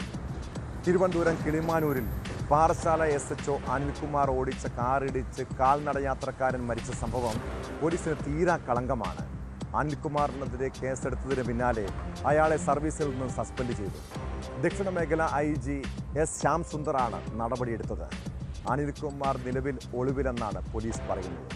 A: തിരുവനന്തപുരം കിളിമാനൂരിൽ പാറശാല SHO അനിൽകുമാർ ഓടിച്ച കാറിടിച്ച് കാൽനടയാത്രക്കാരൻ മരിച്ച സംഭവം പോലീസിന് തീരാ കളങ്കമാണ്. അനിൽകുമാറിനെതിരെ കേസെടുത്തതിന് പിന്നാലെ അയാളെ സർവീസിൽ നിന്ന് സസ്പെൻഡ് ചെയ്തു. ദക്ഷിണ മേഖല IG S ശ്യാംസുന്ദറാണ് നടപടിയെടുത്തത്. അനിൽകുമാർ നിലവിൽ ഒളിവിലെന്നാണ് പോലീസ് പറയുന്നത്.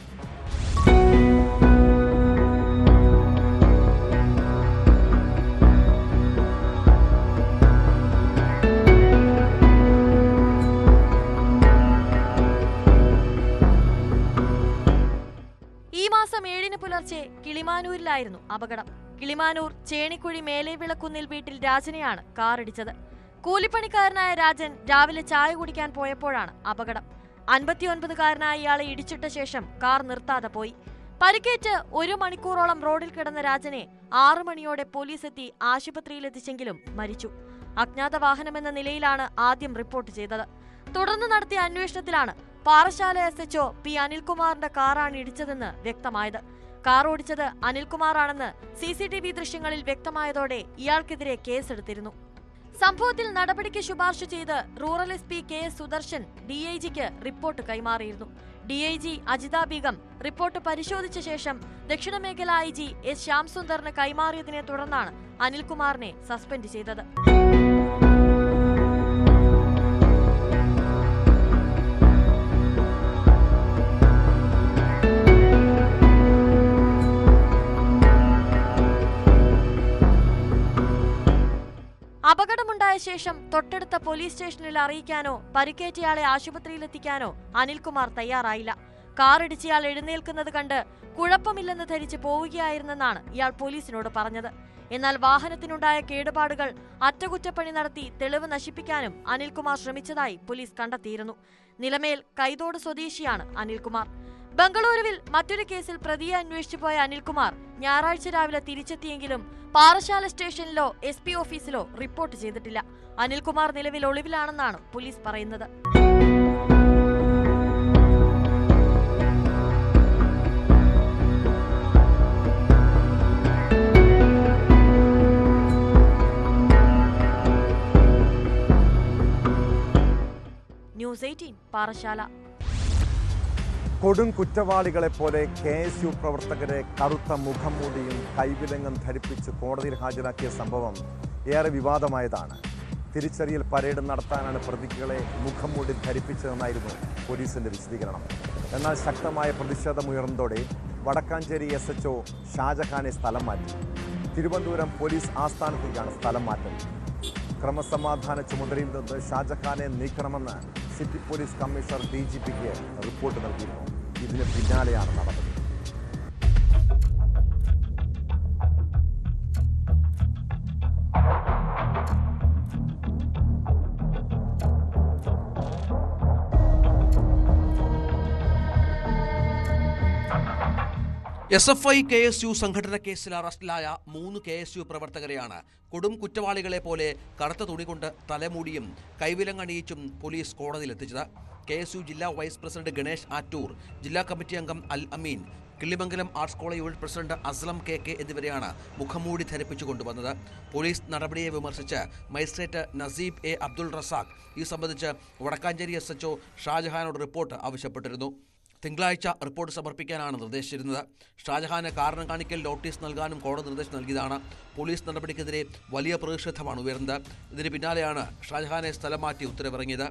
E: ഈ മാസം 7-ന് പുലർച്ചെ കിളിമാനൂരിലായിരുന്നു അപകടം. കിളിമാനൂർ ചേണിക്കുഴി മേലെവിളക്കുന്നിൽ വീട്ടിൽ രാജനെയാണ് കാറിടിച്ചത്. കൂലിപ്പണിക്കാരനായ രാജൻ രാവിലെ ചായ കുടിക്കാൻ പോയപ്പോഴാണ് അപകടം. 59-കാരനായ ഇയാളെ ഇടിച്ചിട്ട ശേഷം കാർ നിർത്താതെ പോയി. പരിക്കേറ്റ് 1 മണിക്കൂറോളം റോഡിൽ കിടന്ന രാജനെ 6 മണിയോടെ പോലീസ് എത്തി ആശുപത്രിയിലെത്തിച്ചെങ്കിലും മരിച്ചു. അജ്ഞാത വാഹനമെന്ന നിലയിലാണ് ആദ്യം റിപ്പോർട്ട് ചെയ്തത്. തുടർന്ന് നടത്തിയ അന്വേഷണത്തിലാണ് പാറശാല SHO P അനിൽകുമാറിന്റെ കാറാണ് ഇടിച്ചതെന്ന് വ്യക്തമായത്. കാർ ഓടിച്ചത് അനിൽകുമാറാണെന്ന് CCTV ദൃശ്യങ്ങളിൽ വ്യക്തമായതോടെ ഇയാൾക്കെതിരെ കേസെടുത്തിരുന്നു. സംഭവത്തിൽ നടപടിക്ക് ശുപാർശ ചെയ്ത് റൂറൽ SP KS സുദർശൻ DIGക്ക് റിപ്പോർട്ട് കൈമാറിയിരുന്നു. DIG അജിത ബീഗം റിപ്പോർട്ട് പരിശോധിച്ച ശേഷം ദക്ഷിണ മേഖല IG S ശ്യാംസുന്ദറിന് കൈമാറിയതിനെ തുടർന്നാണ് അനിൽകുമാറിനെ സസ്പെൻഡ് ചെയ്തത്. അപകടമുണ്ടായ ശേഷം തൊട്ടടുത്ത പോലീസ് സ്റ്റേഷനിൽ അറിയിക്കാനോ പരിക്കേറ്റയാളെ ആശുപത്രിയിലെത്തിക്കാനോ അനിൽകുമാർ തയ്യാറായില്ല. കാറിടിച്ചയാൾ എഴുന്നേൽക്കുന്നത് കണ്ട് കുഴപ്പമില്ലെന്ന് ധരിച്ച് പോവുകയായിരുന്നെന്നാണ് ഇയാൾ പോലീസിനോട് പറഞ്ഞത്. എന്നാൽ വാഹനത്തിനുണ്ടായ കേടുപാടുകൾ അറ്റകുറ്റപ്പണി നടത്തി തെളിവ് നശിപ്പിക്കാനും അനിൽകുമാർ ശ്രമിച്ചതായി പോലീസ് കണ്ടെത്തിയിരുന്നു. നിലമേൽ കൈതോട് സ്വദേശിയാണ് അനിൽകുമാർ. ബംഗളൂരുവിൽ മറ്റൊരു കേസിൽ പ്രതിയെ അന്വേഷിച്ചു പോയ അനിൽകുമാർ ഞായറാഴ്ച രാവിലെ തിരിച്ചെത്തിയെങ്കിലും പാറശാല സ്റ്റേഷനിലോ SP ഓഫീസിലോ റിപ്പോർട്ട് ചെയ്തിട്ടില്ല. അനിൽകുമാർ നിലവിൽ ഒളിവിലാണെന്നാണ് പോലീസ് പറയുന്നത്. ന്യൂസ് 18 പാറശാല.
A: കൊടും കുറ്റവാളികളെ പോലെ KSU പ്രവർത്തകരെ കറുത്ത മുഖംമൂടിയും കൈവിലങ്ങും ധരിപ്പിച്ച് കോടതിയിൽ ഹാജരാക്കിയ സംഭവം ഏറെ വിവാദമായതാണ്. തിരിച്ചറിയൽ പരേഡ് നടത്താനാണ് പ്രതികളെ മുഖംമൂടി ധരിപ്പിച്ചതെന്നായിരുന്നു പോലീസിന്റെ വിശദീകരണം. എന്നാൽ ശക്തമായ പ്രതിഷേധമുയർന്നതോടെ വടക്കാഞ്ചേരി SHO ഷാജഹാനെ സ്ഥലം മാറ്റി. തിരുവനന്തപുരം പോലീസ് ആസ്ഥാനത്തേക്കാണ് സ്ഥലം മാറ്റം. ക്രമസമാധാന ചുമതലയിൽ നിന്ന് ഷാജഹാനെ നീക്കണമെന്ന് സിറ്റി പോലീസ് കമ്മീഷണർ DGPക്ക് റിപ്പോർട്ട് നൽകിയിരുന്നു. ഇതിന് പിന്നാലെയാണ് നടപടി.
I: SFI KSU സംഘടന കേസിൽ അറസ്റ്റിലായ 3 KSU പ്രവർത്തകരെയാണ് കൊടും കുറ്റവാളികളെ പോലെ കറുത്ത തുണി കൊണ്ട് തലമൂടിയും കൈവിലങ്ങണിയിച്ചും പോലീസ് കോടതിയിലെത്തിച്ചത്. KSU ജില്ലാ വൈസ് പ്രസിഡന്റ് ഗണേഷ് ആറ്റൂർ, ജില്ലാ കമ്മിറ്റി അംഗം Al Ameen, Killimangalam arts college unit president Aslam KK എന്നിവരെയാണ് മുഖംമൂടി ധരിപ്പിച്ചു കൊണ്ടുവന്നത്. പോലീസ് നടപടിയെ വിമർശിച്ച് മജിസ്ട്രേറ്റ് നസീബ് A അബ്ദുൾ റസാഖ് ഈ സംബന്ധിച്ച് വടക്കാഞ്ചേരി SHO ഷാജഹാനോട് റിപ്പോർട്ട് ആവശ്യപ്പെട്ടിരുന്നു. തിങ്കളാഴ്ച റിപ്പോർട്ട് സമർപ്പിക്കാനാണ് നിർദ്ദേശിച്ചിരുന്നത്. ഷാജഹാന് കാരണം കാണിക്കൽ നോട്ടീസ് നൽകാനും കോടതി നിർദ്ദേശം നൽകിയതാണ്. പോലീസ് നടപടിക്കെതിരെ വലിയ പ്രതിഷേധമാണ് ഉയർന്നത്. ഇതിന് പിന്നാലെയാണ് ഷാജഹാനെ സ്ഥലം മാറ്റി ഉത്തരവിറങ്ങിയത്.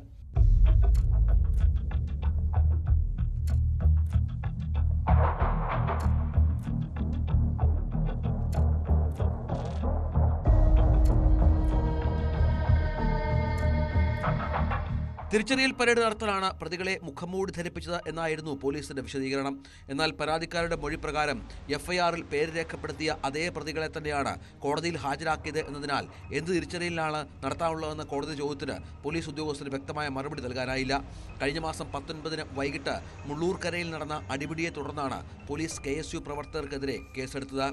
I: തിരിച്ചറിയൽ പരേഡ് നടത്താനാണ് പ്രതികളെ മുഖംമൂടി ധരിപ്പിച്ചത് എന്നായിരുന്നു പോലീസിന്റെ വിശദീകരണം. എന്നാൽ പരാതിക്കാരുടെ മൊഴി പ്രകാരം എഫ്ഐആറിൽ പേര് രേഖപ്പെടുത്തിയ അതേ പ്രതികളെ തന്നെയാണ് കോടതിയിൽ ഹാജരാക്കിയത് എന്നതിനാൽ എന്ത് തിരിച്ചറിയലാണ് നടത്താനുള്ളതെന്ന കോടതി ചോദ്യത്തിന് പോലീസ് ഉദ്യോഗസ്ഥന് വ്യക്തമായ മറുപടി നൽകാനായില്ല. കഴിഞ്ഞ മാസം 19-ന് വൈകിട്ട് മുള്ളൂർക്കരയിൽ നടന്ന അടിപിടിയെ തുടർന്നാണ് പോലീസ് KSU പ്രവർത്തകർക്കെതിരെ കേസെടുത്തത്.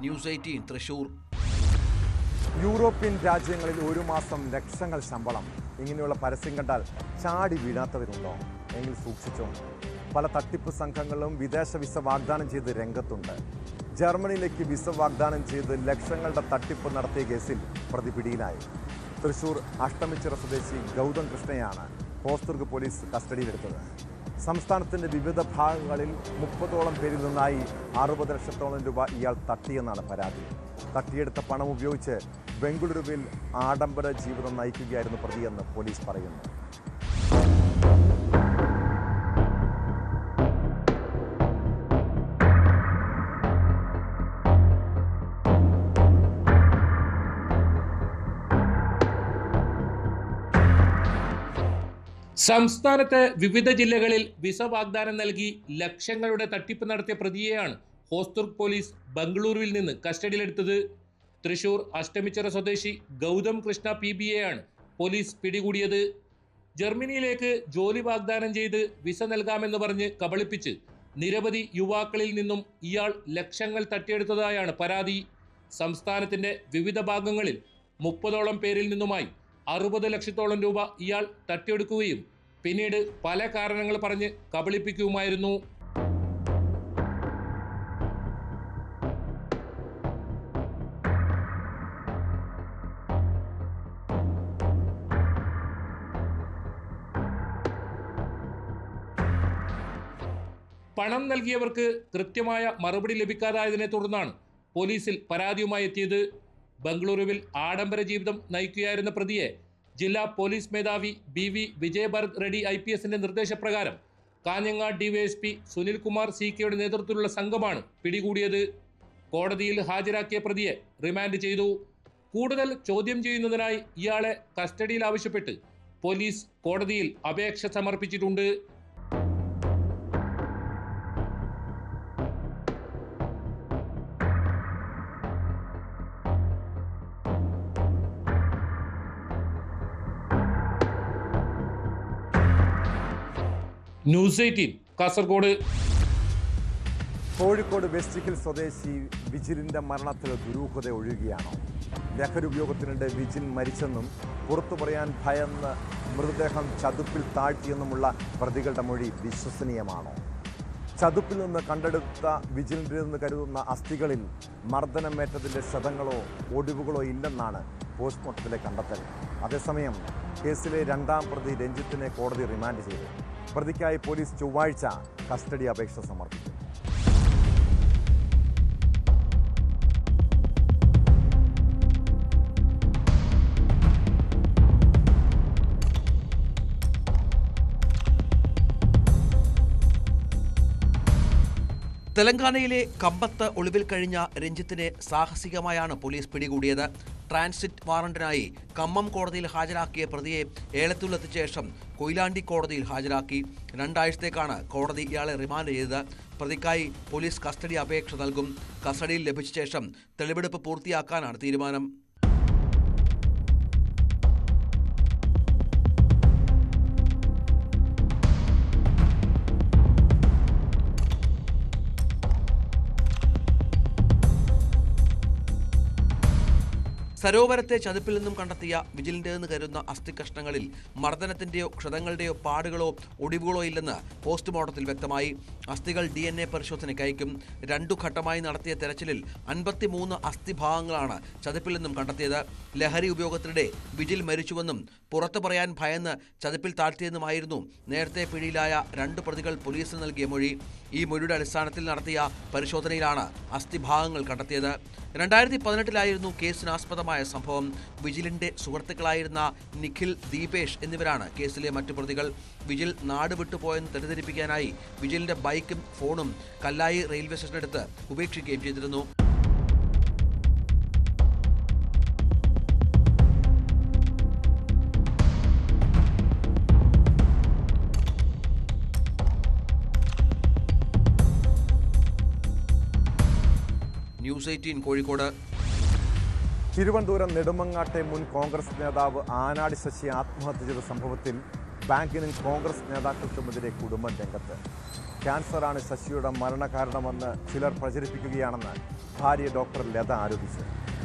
I: ന്യൂസ് 18 തൃശൂർ.
A: യൂറോപ്യൻ രാജ്യങ്ങളിൽ ഒരു മാസം ലക്ഷങ്ങൾ ശമ്പളം. ഇങ്ങനെയുള്ള പരസ്യം കണ്ടാൽ ചാടി വീഴാത്തവരുണ്ടോ? എങ്കിൽ സൂക്ഷിച്ചോ. പല തട്ടിപ്പ് സംഘങ്ങളും വിദേശ വിസ വാഗ്ദാനം ചെയ്ത് രംഗത്തുണ്ട്. ജർമ്മനിയിലേക്ക് വിസ വാഗ്ദാനം ചെയ്ത് ലക്ഷങ്ങളുടെ തട്ടിപ്പ് നടത്തിയ കേസിൽ പ്രതി പിടിയിലായി. തൃശൂർ അഷ്ടമിച്ചിറ സ്വദേശി ഗൗതം കൃഷ്ണയാണ് ഹോസ്ദുർഗ് പോലീസ് കസ്റ്റഡിയിലെടുത്തത്. സംസ്ഥാനത്തിൻ്റെ വിവിധ ഭാഗങ്ങളിൽ 30ഓളം പേരിൽ നിന്നായി 60 ലക്ഷത്തോളം രൂപ ഇയാൾ തട്ടിയെന്നാണ് പരാതി. തട്ടിയെടുത്ത പണം ഉപയോഗിച്ച് ബംഗളൂരുവിൽ ആഡംബര ജീവിതം നയിക്കുകയായിരുന്നു പ്രതിയെന്ന് പോലീസ് പറയുന്നു.
G: സംസ്ഥാനത്തെ വിവിധ ജില്ലകളിൽ വിസ വാഗ്ദാനം നൽകി ലക്ഷങ്ങളുടെ തട്ടിപ്പ് നടത്തിയ പ്രതിയെയാണ് ഹോസ്ദുർഗ് പോലീസ് ബംഗളൂരുവിൽ നിന്ന് കസ്റ്റഡിയിലെടുത്തത്. തൃശൂർ അഷ്ടമിച്ചിറ സ്വദേശി ഗൗതം കൃഷ്ണ PBയെയാണ് പോലീസ് പിടികൂടിയത്. ജർമ്മനിയിലേക്ക് ജോലി വാഗ്ദാനം ചെയ്ത് വിസ നൽകാമെന്ന് പറഞ്ഞ് കബളിപ്പിച്ച് നിരവധി യുവാക്കളിൽ നിന്നും ഇയാൾ ലക്ഷങ്ങൾ തട്ടിയെടുത്തതായാണ് പരാതി. സംസ്ഥാനത്തിന്റെ വിവിധ ഭാഗങ്ങളിൽ 30ഓളം പേരിൽ നിന്നുമായി 60 ലക്ഷത്തോളം രൂപ ഇയാൾ തട്ടിയെടുക്കുകയും പിന്നീട് പല കാരണങ്ങൾ പറഞ്ഞ് കബളിപ്പിക്കുകയുമായിരുന്നു. പണം നൽകിയവർക്ക് കൃത്യമായ മറുപടി ലഭിക്കാതായതിനെ തുടർന്നാണ് പോലീസിൽ പരാതിയുമായി എത്തിയത്. ബംഗളൂരുവിൽ ആഡംബര ജീവിതം നയിക്കുകയായിരുന്ന പ്രതിയെ ജില്ലാ പോലീസ് മേധാവി BV വിജയഭാരത് റെഡ്ഡി IPSന്റെ നിർദ്ദേശപ്രകാരം കാഞ്ഞങ്ങാട് DYSP സുനിൽ കുമാർ CKയുടെ നേതൃത്വത്തിലുള്ള സംഘമാണ് പിടികൂടിയത്. കോടതിയിൽ ഹാജരാക്കിയ പ്രതിയെ റിമാൻഡ് ചെയ്തു. കൂടുതൽ ചോദ്യം ചെയ്യുന്നതിനായി ഇയാളെ കസ്റ്റഡിയിൽ ആവശ്യപ്പെട്ട് പോലീസ് കോടതിയിൽ അപേക്ഷ സമർപ്പിച്ചിട്ടുണ്ട്. News 18 Kasaragod.
A: Kozhikode west hill സ്വദേശി വിജിലിന്റെ മരണത്തിൽ ദുരൂഹത ഒഴുകുകയാണോ? ലഹരി ഉപയോഗത്തിനിടെ വിജിൽ മരിച്ചെന്നും പുറത്തു പറയാൻ ഭയന്ന് മൃതദേഹം ചതുപ്പിൽ താഴ്ത്തിയെന്നുമുള്ള പ്രതികളുടെ മൊഴി വിശ്വസനീയമാണോ? ചതുപ്പിൽ നിന്ന് കണ്ടെടുത്ത വിജിലിൻ്റെതെന്ന് കരുതുന്ന അസ്ഥികളിൽ മർദ്ദനമേറ്റതിൻ്റെ ക്ഷതങ്ങളോ ഒടിവുകളോ ഇല്ലെന്നാണ് പോസ്റ്റ്മോർട്ടത്തിലെ കണ്ടെത്തൽ. അതേസമയം കേസിലെ 2ാം പ്രതി രഞ്ജിത്തിനെ കോടതി റിമാൻഡ് ചെയ്തു. പ്രതിക്കായി പോലീസ് ചൊവ്വാഴ്ച കസ്റ്റഡി അപേക്ഷ സമർപ്പിച്ചു.
I: തെലങ്കാനയിലെ കമ്പത്ത് ഒളിവിൽ കഴിഞ്ഞ രഞ്ജിത്തിനെ സാഹസികമായാണ് പോലീസ് പിടികൂടിയത്. ട്രാൻസിറ്റ് വാറണ്ടിനായി കമ്മം കോടതിയിൽ ഹാജരാക്കിയ പ്രതിയെ ഏലത്തൂരിലെത്തിച്ച ശേഷം കൊയിലാണ്ടി കോടതിയിൽ ഹാജരാക്കി. 2 ആഴ്ചത്തേക്കാണ് കോടതി ഇയാളെ റിമാൻഡ് ചെയ്തത്. പ്രതിക്കായി പോലീസ് കസ്റ്റഡി അപേക്ഷ നൽകും. കസ്റ്റഡിയിൽ ലഭിച്ച ശേഷം തെളിവെടുപ്പ് പൂർത്തിയാക്കാനാണ് തീരുമാനം. സരോവരത്തെ ചതുപ്പിൽ നിന്നും കണ്ടെത്തിയ വിജിലിൻ്റെതെന്ന് കരുതുന്ന അസ്ഥികഷ്ണങ്ങളിൽ മർദ്ദനത്തിൻ്റെയോ ക്ഷതങ്ങളുടെയോ പാടുകളോ ഒടിവുകളോ ഇല്ലെന്ന് പോസ്റ്റ്മോർട്ടത്തിൽ വ്യക്തമായി. അസ്ഥികൾ DNA പരിശോധനയ്ക്ക് അയക്കും. 2 ഘട്ടമായി നടത്തിയ തെരച്ചിലിൽ 53 അസ്ഥിഭാഗങ്ങളാണ് ചതുപ്പിൽ നിന്നും കണ്ടെത്തിയത്. ലഹരി ഉപയോഗത്തിനിടെ വിജിൽ മരിച്ചുവെന്നും പുറത്തു പറയാൻ ഭയന്ന് ചതുപ്പിൽ താഴ്ത്തിയെന്നുമായിരുന്നു നേരത്തെ പിടിയിലായ 2 പ്രതികൾ പോലീസിന് നൽകിയ മൊഴി. ഈ മൊഴിയുടെ അടിസ്ഥാനത്തിൽ നടത്തിയ പരിശോധനയിലാണ് അസ്ഥിഭാഗങ്ങൾ കണ്ടെത്തിയത്. 2018-ലായിരുന്നു കേസിനാസ്പദമായ ദാരുണമായ സംഭവം. വിജിലിന്റെ സുഹൃത്തുക്കളായിരുന്ന നിഖിൽ, ദീപേഷ് എന്നിവരാണ് കേസിലെ മറ്റു പ്രതികൾ. വിജിൽ നാട് വിട്ടുപോയെന്ന് തെറ്റിദ്ധരിപ്പിക്കാനായി വിജിലിന്റെ ബൈക്കും ഫോണും കല്ലായി റെയിൽവേ സ്റ്റേഷനടുത്ത് ഉപേക്ഷിക്കുകയും ചെയ്തിരുന്നു. ന്യൂസ് 18 കോഴിക്കോട്.
A: തിരുവനന്തപുരം നെടുമങ്ങാട്ടെ മുൻ കോൺഗ്രസ് നേതാവ് ആനാട് ശശി ആത്മഹത്യ ചെയ്ത സംഭവത്തിൽ ബാങ്കിനും കോൺഗ്രസ് നേതാക്കൾക്കുമെതിരെ കുടുംബം രംഗത്ത്. ക്യാൻസറാണ് ശശിയുടെ മരണകാരണമെന്ന് ചിലർ പ്രചരിപ്പിക്കുകയാണെന്ന് ഭാര്യ ഡോക്ടർ ലത ആരോപിച്ചു.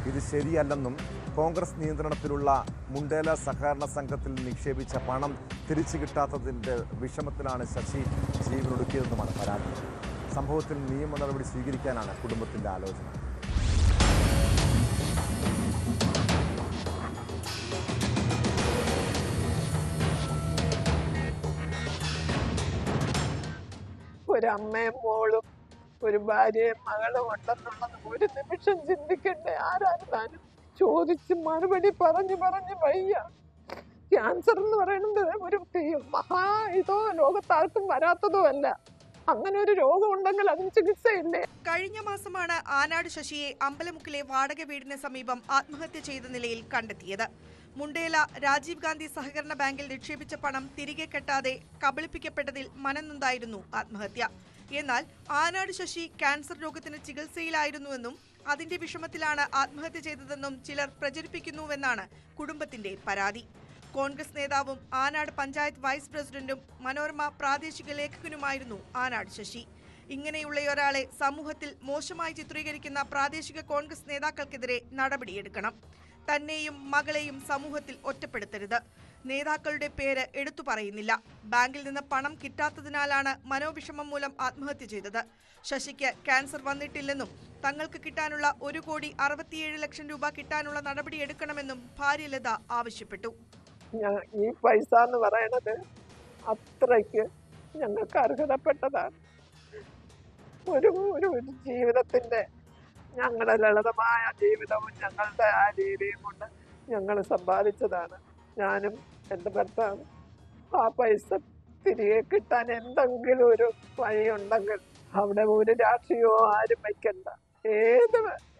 A: ഇത് ശരിയല്ലെന്നും കോൺഗ്രസ് നിയന്ത്രണത്തിലുള്ള മുണ്ടേല സഹകരണ സംഘത്തിൽ നിക്ഷേപിച്ച പണം തിരിച്ചു കിട്ടാത്തതിൻ്റെ വിഷമത്തിലാണ് ശശി ജീവനൊടുക്കിയതെന്നുമാണ് പരാതി. സംഭവത്തിൽ നിയമ നടപടി സ്വീകരിക്കാനാണ് കുടുംബത്തിൻ്റെ ആലോചന.
J: ഒരമ്മയും മോളും ഒരു ഭാര്യയും മകളും ഉണ്ടെന്നുള്ളത് ഒരു നിമിഷം ചിന്തിക്കണ്ടേ? ആരായിരുന്നാലും ചോദിച്ച് മറുപടി പറഞ്ഞു വയ്യ. ക്യാൻസർ എന്ന് പറയുന്നത് ഒരു ഇതോ ലോകത്താർക്കും വരാത്തതോ അല്ല. അങ്ങനെ ഒരു രോഗം ഉണ്ടെങ്കിൽ അതിന് ചികിത്സയില്ലേ?
D: കഴിഞ്ഞ മാസമാണ് ആനാട് ശശിയെ അമ്പലമുക്കിലെ വാടക വീടിന് സമീപം ആത്മഹത്യ ചെയ്ത നിലയിൽ കണ്ടെത്തിയത്. മുണ്ടേല രാജീവ് ഗാന്ധി സഹകരണ ബാങ്കിൽ നിക്ഷേപിച്ച പണം തിരികെ കെട്ടാതെ കബളിപ്പിക്കപ്പെട്ടതിൽ മനംനൊന്തായിരുന്നു ആത്മഹത്യ. എന്നാൽ ആനാട് ശശി ക്യാൻസർ രോഗത്തിന് ചികിത്സയിലായിരുന്നുവെന്നും അതിന്റെ വിഷമത്തിലാണ് ആത്മഹത്യ ചെയ്തതെന്നും ചിലർ പ്രചരിപ്പിക്കുന്നുവെന്നാണ് കുടുംബത്തിന്റെ പരാതി. കോൺഗ്രസ് നേതാവും ആനാട് പഞ്ചായത്ത് വൈസ് പ്രസിഡന്റും മനോരമ പ്രാദേശിക ലേഖകനുമായിരുന്നു ആനാട് ശശി. ഇങ്ങനെയുള്ളയൊരാളെ സമൂഹത്തിൽ മോശമായി ചിത്രീകരിക്കുന്ന പ്രാദേശിക കോൺഗ്രസ് നേതാക്കൾക്കെതിരെ നടപടിയെടുക്കണം. തന്നെയും മകളെയും സമൂഹത്തിൽ ഒറ്റപ്പെടുത്തരുത്. നേതാക്കളുടെ പേര് എടുത്തു പറയുന്നില്ല. ബാങ്കിൽ നിന്ന് പണം കിട്ടാത്തതിനാലാണ് മനോവിഷമം മൂലം ആത്മഹത്യ ചെയ്തത്. ശശിക്ക് ക്യാൻസർ വന്നിട്ടില്ലെന്നും തങ്ങൾക്ക് കിട്ടാനുള്ള 1,67,00,000 രൂപ കിട്ടാനുള്ള നടപടിയെടുക്കണമെന്നും ഭാര്യ ലത ആവശ്യപ്പെട്ടു.
J: ഈ പൈസ എന്ന് പറയുന്നത് അത്രയ്ക്ക് ഞങ്ങൾക്ക് അർഹതപ്പെട്ടതാണ്. ഒരു ജീവിതത്തിന്റെ ഞങ്ങളുടെ ലളിതമായ ജീവിതവും ഞങ്ങളുടെ ആ രീതിയും കൊണ്ട് ഞങ്ങൾ സമ്പാദിച്ചതാണ്. ഞാനും എൻ്റെ ഭർത്താവും. ആ പൈസ തിരികെ കിട്ടാൻ എന്തെങ്കിലും ഒരു വഴിയുണ്ടെങ്കിൽ അവിടെ ഒരു രാഷ്ട്രീയവും ആരും വയ്ക്കണ്ട.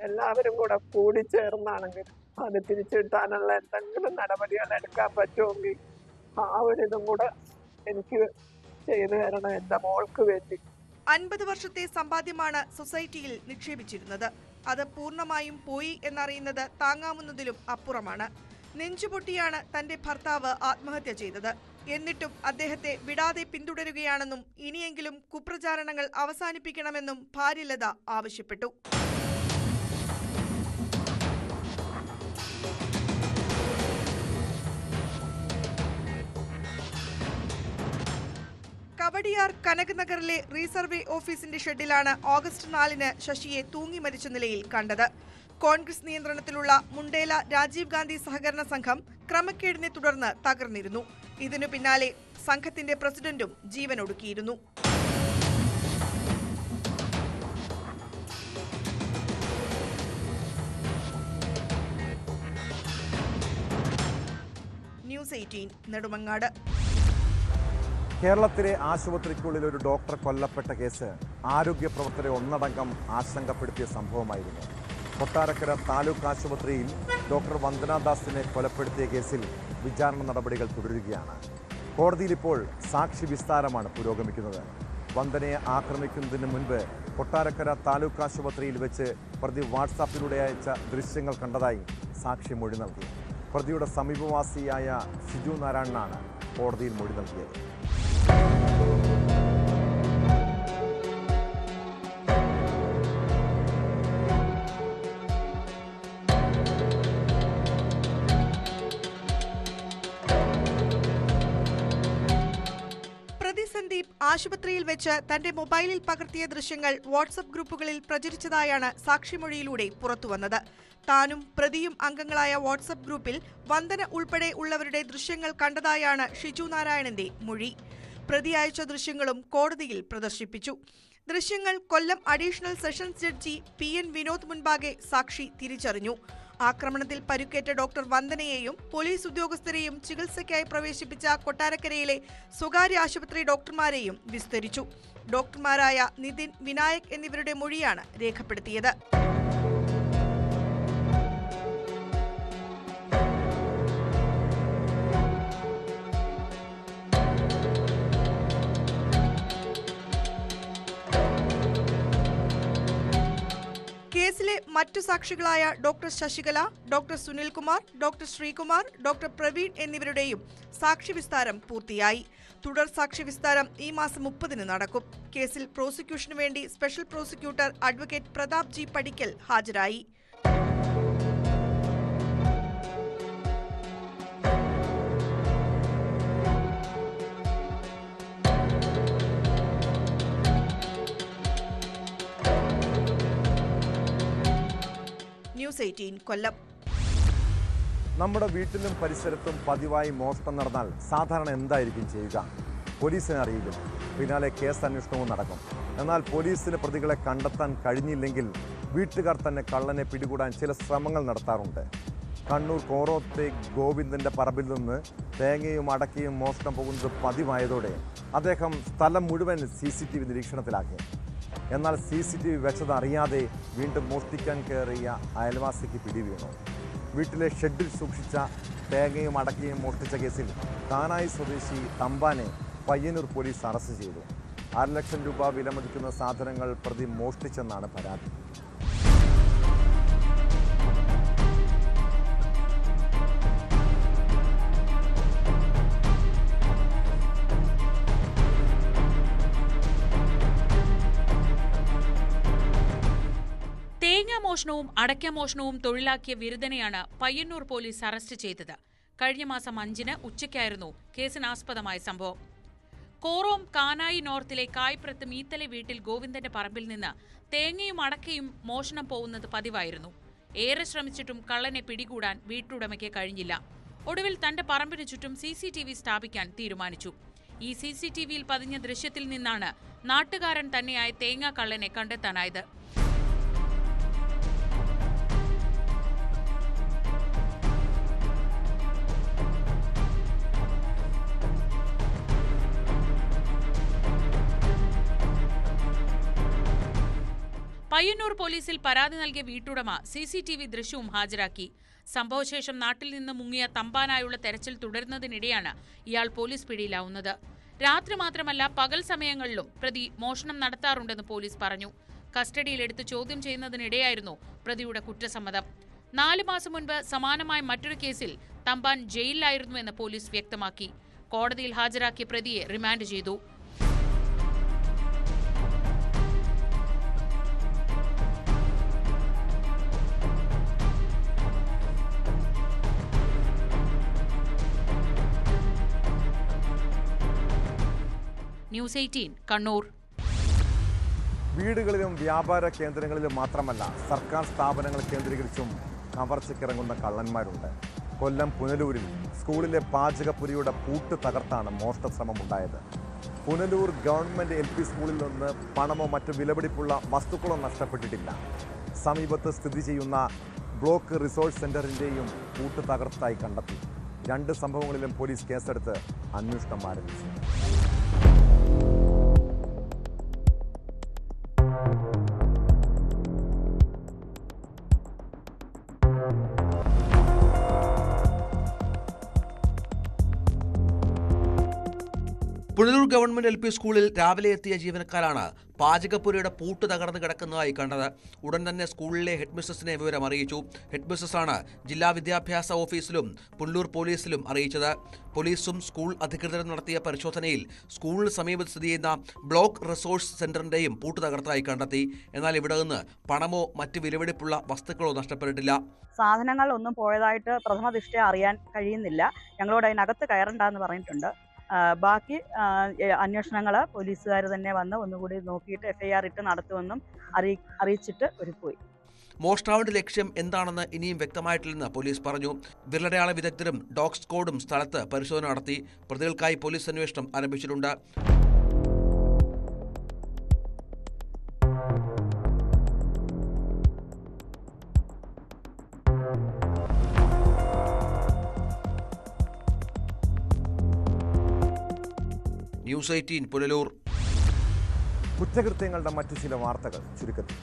J: എല്ലാവരും കൂടി ചേർന്നാണെങ്കിൽ അത് തിരിച്ചു കിട്ടാനുള്ള എന്തെങ്കിലും നടപടികൾ എടുക്കാൻ പറ്റുമെങ്കിൽ ആ ഒരിതും കൂടെ എനിക്ക് ചെയ്തു തരണം എൻ്റെ മോൾക്ക് വേണ്ടി.
D: 50 വർഷത്തെ സമ്പാദ്യമാണ് സൊസൈറ്റിയിൽ നിക്ഷേപിച്ചിരുന്നത്. അത് പൂർണ്ണമായും പോയി എന്നറിയുന്നത് താങ്ങാവുന്നതിലും അപ്പുറമാണ്. നെഞ്ചുപൊട്ടിയാണ് തന്റെ ഭർത്താവ് ആത്മഹത്യ ചെയ്തത്. എന്നിട്ടും അദ്ദേഹത്തെ വിടാതെ പിന്തുടരുകയാണെന്നും ഇനിയെങ്കിലും കുപ്രചാരണങ്ങൾ അവസാനിപ്പിക്കണമെന്നും ഭാര്യ ലത ആവശ്യപ്പെട്ടു. കവടിയാർ കനകനഗറിലെ റീസർവേ ഓഫീസിന്റെ ഷെഡിലാണ് ഓഗസ്റ്റ് 4-ന് ശശിയെ തൂങ്ങി മരിച്ച നിലയിൽ കണ്ടത്. കോൺഗ്രസ് നിയന്ത്രണത്തിലുള്ള മുണ്ടേല രാജീവ് ഗാന്ധി സഹകരണ സംഘം ക്രമക്കേടിനെ തുടർന്ന് തകർന്നിരുന്നു. ഇതിനു പിന്നാലെ സംഘത്തിന്റെ പ്രസിഡന്റും ജീവനൊടുക്കിയിരുന്നു. ന്യൂസ് 18 നെടുമങ്ങാട്.
A: കേരളത്തിലെ ആശുപത്രിക്കുള്ളിൽ ഒരു ഡോക്ടർ കൊല്ലപ്പെട്ട കേസ് ആരോഗ്യ പ്രവർത്തകരെ ഒന്നടങ്കം ആശങ്കപ്പെടുത്തിയ സംഭവമായിരുന്നു. കൊട്ടാരക്കര താലൂക്ക് ആശുപത്രിയിൽ ഡോക്ടർ വന്ദനാദാസിനെ കൊലപ്പെടുത്തിയ കേസിൽ വിചാരണ നടപടികൾ തുടരുകയാണ്. കോടതിയിൽ ഇപ്പോൾ സാക്ഷി വിസ്താരമാണ് പുരോഗമിക്കുന്നത്. വന്ദനയെ ആക്രമിക്കുന്നതിന് മുൻപ് കൊട്ടാരക്കര താലൂക്ക് ആശുപത്രിയിൽ വെച്ച് പ്രതി വാട്സാപ്പിലൂടെ അയച്ച ദൃശ്യങ്ങൾ കണ്ടതായി സാക്ഷി മൊഴി നൽകി. പ്രതിയുടെ സമീപവാസിയായ ഷിജു നാരായണനാണ് കോടതിയിൽ മൊഴി നൽകിയത്.
D: സന്ദീപ് ആശുപത്രിയിൽ വെച്ച് തന്റെ മൊബൈലിൽ പകർത്തിയ ദൃശ്യങ്ങൾ വാട്സ്ആപ്പ് ഗ്രൂപ്പുകളിൽ പ്രചരിച്ചതായാണ് സാക്ഷിമൊഴിയിലൂടെ പുറത്തുവന്നത്. താനും പ്രതിയും അംഗങ്ങളായ വാട്സ്ആപ്പ് ഗ്രൂപ്പിൽ വന്ദന ഉൾപ്പെടെ ഉള്ളവരുടെ ദൃശ്യങ്ങൾ കണ്ടതായാണ് ഷിജു നാരായണന്റെ മൊഴി. പ്രതി അയച്ച ദൃശ്യങ്ങളും കോടതിയിൽ പ്രദർശിപ്പിച്ചു. ദൃശ്യങ്ങൾ Kollam additional sessions judge PN Vinod മുൻപാകെ സാക്ഷി തിരിച്ചറിഞ്ഞു. ആക്രമണത്തിൽ പരുക്കേറ്റ ഡോക്ടർ വന്ദനയെയും പോലീസ് ഉദ്യോഗസ്ഥരെയും ചികിത്സയ്ക്കായി പ്രവേശിപ്പിച്ച കൊട്ടാരക്കരയിലെ സ്വകാര്യ ആശുപത്രി ഡോക്ടർമാരെയും വിസ്തരിച്ചു. ഡോക്ടർമാരായ നിതിൻ, വിനായക് എന്നിവരുടെ മൊഴിയാണ് രേഖപ്പെടുത്തിയത്. കേസിലെ മറ്റു സാക്ഷികളായ doctor Sasikala, doctor Sunilkumar, doctor Sreekumar, doctor Praveen എന്നിവരുടെയും സാക്ഷി വിസ്താരം പൂർത്തിയായി. തുടർ സാക്ഷി വിസ്താരം ഈ മാസം 30-ന് നടക്കും. കേസിൽ പ്രോസിക്യൂഷനു വേണ്ടി special prosecutor advocate Prathap G Padikkal ഹാജരായി. ന്യൂസ് 18 കൊല്ലം.
A: നമ്മുടെ വീട്ടിലും പരിസരത്തും പതിവായി മോഷണം നടന്നാൽ സാധാരണ എന്തായിരിക്കും ചെയ്യുക? പോലീസിനെ അറിയിക്കും. പിന്നാലെ കേസ് അന്വേഷണവും നടക്കും. എന്നാൽ പോലീസിന് പ്രതികളെ കണ്ടെത്താൻ കഴിഞ്ഞില്ലെങ്കിൽ വീട്ടുകാർ തന്നെ കള്ളനെ പിടികൂടാൻ ചില ശ്രമങ്ങൾ നടത്താറുണ്ട്. കണ്ണൂർ കോറോത്തെ ഗോവിന്ദൻ്റെ പറമ്പിൽ നിന്ന് തേങ്ങയും അടക്കയും മോഷണം പോകുന്നത് പതിവായതോടെ അദ്ദേഹം സ്ഥലം മുഴുവൻ CCTV നിരീക്ഷണത്തിലാക്കി. എന്നാൽ CCTV വെച്ചത് അറിയാതെ വീണ്ടും മോഷ്ടിക്കാൻ കയറിയ അയൽവാസിക്ക് പിടിവീണു. വീട്ടിലെ ഷെഡിൽ സൂക്ഷിച്ച തേങ്ങയും അടക്കയും മോഷ്ടിച്ച കേസിൽ കാനായി സ്വദേശി തമ്പാനെ പയ്യന്നൂർ പോലീസ് അറസ്റ്റ് ചെയ്തു. 6 ലക്ഷം രൂപ വിലമതിക്കുന്ന സാധനങ്ങൾ പ്രതി മോഷ്ടിച്ചെന്നാണ് പരാതി.
C: മോഷണവും അടയ്ക്കമോഷണവും തൊഴിലാക്കിയ വിരുദ്ധനെയാണ് പയ്യന്നൂർ പോലീസ് അറസ്റ്റ് ചെയ്തത്. കഴിഞ്ഞ മാസം 5-ന് ഉച്ചയ്ക്കായിരുന്നു കേസിനാസ്പദമായ സംഭവം. കോറോം കാനായി നോർത്തിലെ കായ്പ്രത്ത് മീത്തലെ വീട്ടിൽ ഗോവിന്ദന്റെ പറമ്പിൽ നിന്ന് തേങ്ങയും അടക്കയും മോഷണം പോകുന്നത് പതിവായിരുന്നു. ഏറെ ശ്രമിച്ചിട്ടും കള്ളനെ പിടികൂടാൻ വീട്ടുടമയ്ക്ക് കഴിഞ്ഞില്ല. ഒടുവിൽ തന്റെ പറമ്പിന് ചുറ്റും CCTV സ്ഥാപിക്കാൻ തീരുമാനിച്ചു. ഈ CCTVയിൽ പതിഞ്ഞ ദൃശ്യത്തിൽ നിന്നാണ് നാട്ടുകാരൻ തന്നെയായ തേങ്ങാ കള്ളനെ കണ്ടെത്താനായത്. പയ്യന്നൂർ പോലീസിൽ പരാതി നൽകിയ വീട്ടുടമ CCTV ദൃശ്യവും ഹാജരാക്കി. സംഭവശേഷം നാട്ടിൽ നിന്ന് മുങ്ങിയ തമ്പാനായുള്ള തെരച്ചിൽ തുടരുന്നതിനിടെയാണ് ഇയാൾ പോലീസ് പിടിയിലാവുന്നത്. രാത്രി മാത്രമല്ല പകൽ സമയങ്ങളിലും പ്രതി മോഷണം നടത്താറുണ്ടെന്ന് പോലീസ് പറഞ്ഞു. കസ്റ്റഡിയിലെടുത്ത് ചോദ്യം ചെയ്യുന്നതിനിടെയായിരുന്നു പ്രതിയുടെ കുറ്റസമ്മതം. 4 മാസം മുൻപ് സമാനമായ മറ്റൊരു കേസിൽ തമ്പാൻ ജയിലിലായിരുന്നുവെന്ന് പോലീസ് വ്യക്തമാക്കി. കോടതിയിൽ ഹാജരാക്കിയ പ്രതിയെ റിമാൻഡ് ചെയ്തു. ന്യൂസ് 18 കണ്ണൂർ.
A: വീടുകളിലും വ്യാപാര കേന്ദ്രങ്ങളിലും മാത്രമല്ല സർക്കാർ സ്ഥാപനങ്ങൾ കേന്ദ്രീകരിച്ചും കവർച്ചയ്ക്കിറങ്ങുന്ന കള്ളന്മാരുണ്ട്. കൊല്ലം പുനലൂരിൽ സ്കൂളിലെ പാചകപ്പുരിയുടെ പൂട്ട് തകർത്താണ് മോഷണശ്രമമുണ്ടായത്. പുനലൂർ ഗവൺമെൻറ് LP സ്കൂളിൽ നിന്ന് പണമോ മറ്റു വിലപിടിപ്പുള്ള വസ്തുക്കളോ നഷ്ടപ്പെട്ടിട്ടില്ല. സമീപത്ത് സ്ഥിതി ചെയ്യുന്ന ബ്ലോക്ക് റിസോഴ്സ് സെൻ്ററിൻ്റെയും പൂട്ട് തകർത്തായി കണ്ടെത്തി. 2 സംഭവങ്ങളിലും പോലീസ് കേസെടുത്ത് അന്വേഷണം ആരംഭിച്ചു.
I: പുനലൂർ ഗവൺമെന്റ് LP സ്കൂളിൽ രാവിലെ എത്തിയ ജീവനക്കാരാണ് പാചകപ്പുരയുടെ പൂട്ട് തകർന്ന് കിടക്കുന്നതായി കണ്ടത്. ഉടൻ തന്നെ സ്കൂളിലെ ഹെഡ്മിസ്ട്രസിനെ വിവരം അറിയിച്ചു. ഹെഡ്മിസ്ട്രസാണ് ജില്ലാ വിദ്യാഭ്യാസ ഓഫീസിലും പുനലൂർ പോലീസിലും അറിയിച്ചത്. പോലീസും സ്കൂൾ അധികൃതരും നടത്തിയ പരിശോധനയിൽ സ്കൂളിന് സമീപത്ത് സ്ഥിതി ചെയ്യുന്ന ബ്ലോക്ക് റിസോഴ്സ് സെന്ററിന്റെയും പൂട്ട് തകർത്തായി കണ്ടെത്തി. എന്നാൽ ഇവിടെ നിന്ന് പണമോ മറ്റ് വിലപിടിപ്പുള്ള വസ്തുക്കളോ നഷ്ടപ്പെട്ടിട്ടില്ല.
K: സാധനങ്ങൾ ഒന്നും പോയതായിട്ട് പ്രഥമ ദൃഷ്ട്യാ അറിയാൻ കഴിയുന്നില്ല. ഞങ്ങളോട് അതിനകത്ത് കയറണ്ടെന്ന് പറഞ്ഞിട്ടുണ്ട്. ബാക്കി അന്വേഷണങ്ങൾ പോലീസുകാർ തന്നെ വന്ന് ഒന്നുകൂടി നോക്കിയിട്ട് FIR ഇട്ട് നടത്തുമെന്നും അറിയിച്ചിട്ട് ഒരു പോയി.
I: മോഷ്ടാവിന്റെ ലക്ഷ്യം എന്താണെന്ന് ഇനിയും വ്യക്തമായിട്ടില്ലെന്ന് പോലീസ് പറഞ്ഞു. വിരലടയാള വിദഗ്ധരും ഡോഗ് സ്ക്വാഡും സ്ഥലത്ത് പരിശോധന നടത്തി. പ്രതികൾക്കായി പോലീസ് അന്വേഷണം ആരംഭിച്ചിട്ടുണ്ട്. ന്യൂസ് 18 പുനലൂർ.
A: കുറ്റകൃത്യങ്ങളുടെ മറ്റു ചില വാർത്തകൾ ചുരുക്കത്തിൽ.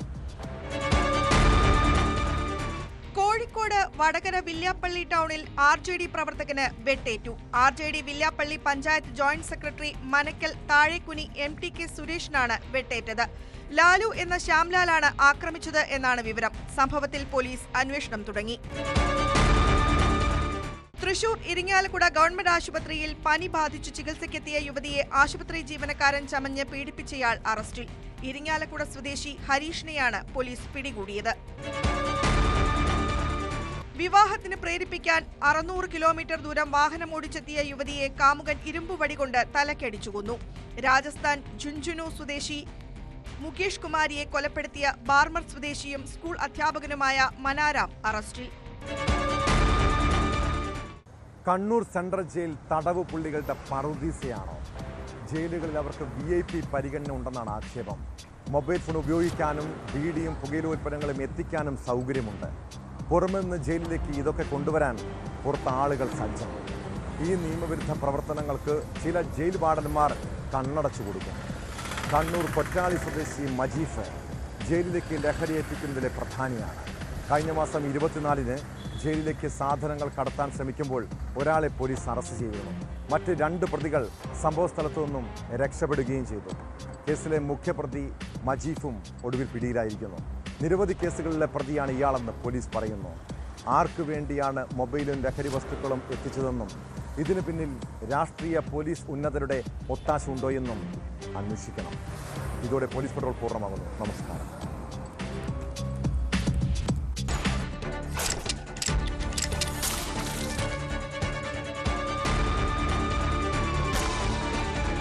D: കോഴിക്കോട് വടകര വില്യാപ്പള്ളി ടൗണിൽ RJD പ്രവർത്തകന് വെട്ടേറ്റു. RJD Villiappally panchayat joint secretary Manakkal Thazhekkuni MTK സുരേഷിനാണ് വെട്ടേറ്റത്. ലാലു എന്ന ശ്യാംലാലാണ് ആക്രമിച്ചത് എന്നാണ് വിവരം. സംഭവത്തിൽ പോലീസ് അന്വേഷണം തുടങ്ങി. തൃശൂർ ഇരിങ്ങാലക്കുട ഗവൺമെന്റ് ആശുപത്രിയിൽ പനി ബാധിച്ചു ചികിത്സയ്ക്കെത്തിയ യുവതിയെ ആശുപത്രി ജീവനക്കാരൻ ചമഞ്ഞ് പീഡിപ്പിച്ചയാൾ അറസ്റ്റിൽ. ഇരിങ്ങാലക്കുട സ്വദേശി ഹരീഷിനെയാണ് പോലീസ് പിടികൂടിയത്. വിവാഹത്തിന് പ്രേരിപ്പിക്കാൻ 600 കിലോമീറ്റർ ദൂരം വാഹനം ഓടിച്ചെത്തിയ യുവതിയെ കാമുകൻ ഇരുമ്പുവടി കൊണ്ട് തലക്കടിച്ചു കൊന്നു. രാജസ്ഥാൻ ഝുൻഝുനു സ്വദേശി മുകേഷ് കുമാരിയെ കൊലപ്പെടുത്തിയ ബാർമർ സ്വദേശിയും സ്കൂൾ അധ്യാപകനുമായ മനാരാം അറസ്റ്റിൽ.
A: കണ്ണൂർ സെൻട്രൽ ജയിൽ തടവ് പുള്ളികളുടെ പറുദീസയാണോ? ജയിലുകളിൽ അവർക്ക് VIP പരിഗണന ഉണ്ടെന്നാണ് ആക്ഷേപം. മൊബൈൽ ഫോൺ ഉപയോഗിക്കാനും ബീഡിയും പുകയില ഉൽപ്പന്നങ്ങളും എത്തിക്കാനും സൗകര്യമുണ്ട്. പുറമെ നിന്ന് ജയിലിലേക്ക് ഇതൊക്കെ കൊണ്ടുവരാൻ പുറത്ത് ആളുകൾ സജ്ജം. ഈ നിയമവിരുദ്ധ പ്രവർത്തനങ്ങൾക്ക് ചില ജയിൽ വാർഡന്മാർ കണ്ണടച്ചു കൊടുക്കും. കണ്ണൂർ കൊറ്റാളി സ്വദേശി മജീഫ് ജയിലിലേക്ക് ലഹരി എത്തിക്കുന്നതിലെ പ്രധാനിയാണ്. കഴിഞ്ഞ മാസം 24-ന് ജയിലിലേക്ക് സാധനങ്ങൾ കടത്താൻ ശ്രമിക്കുമ്പോൾ ഒരാളെ പോലീസ് അറസ്റ്റ് ചെയ്തിരുന്നു. മറ്റ് 2 പ്രതികൾ സംഭവസ്ഥലത്തു നിന്നും രക്ഷപ്പെടുകയും ചെയ്തു. കേസിലെ മുഖ്യപ്രതി മജീഫും ഒടുവിൽ പിടിയിലായിരിക്കുന്നു. നിരവധി കേസുകളിലെ പ്രതിയാണ് ഇയാളെന്ന് പോലീസ് പറയുന്നു. ആർക്കു വേണ്ടിയാണ് മൊബൈലും ലഹരി വസ്തുക്കളും എത്തിച്ചതെന്നും ഇതിനു പിന്നിൽ രാഷ്ട്രീയ പോലീസ് ഉന്നതരുടെ ഒത്താശ ഉണ്ടോ എന്നും അന്വേഷിക്കണം. ഇതോടെ പോലീസ് പെട്രോൾ പൂർണ്ണമാകുന്നു. നമസ്കാരം.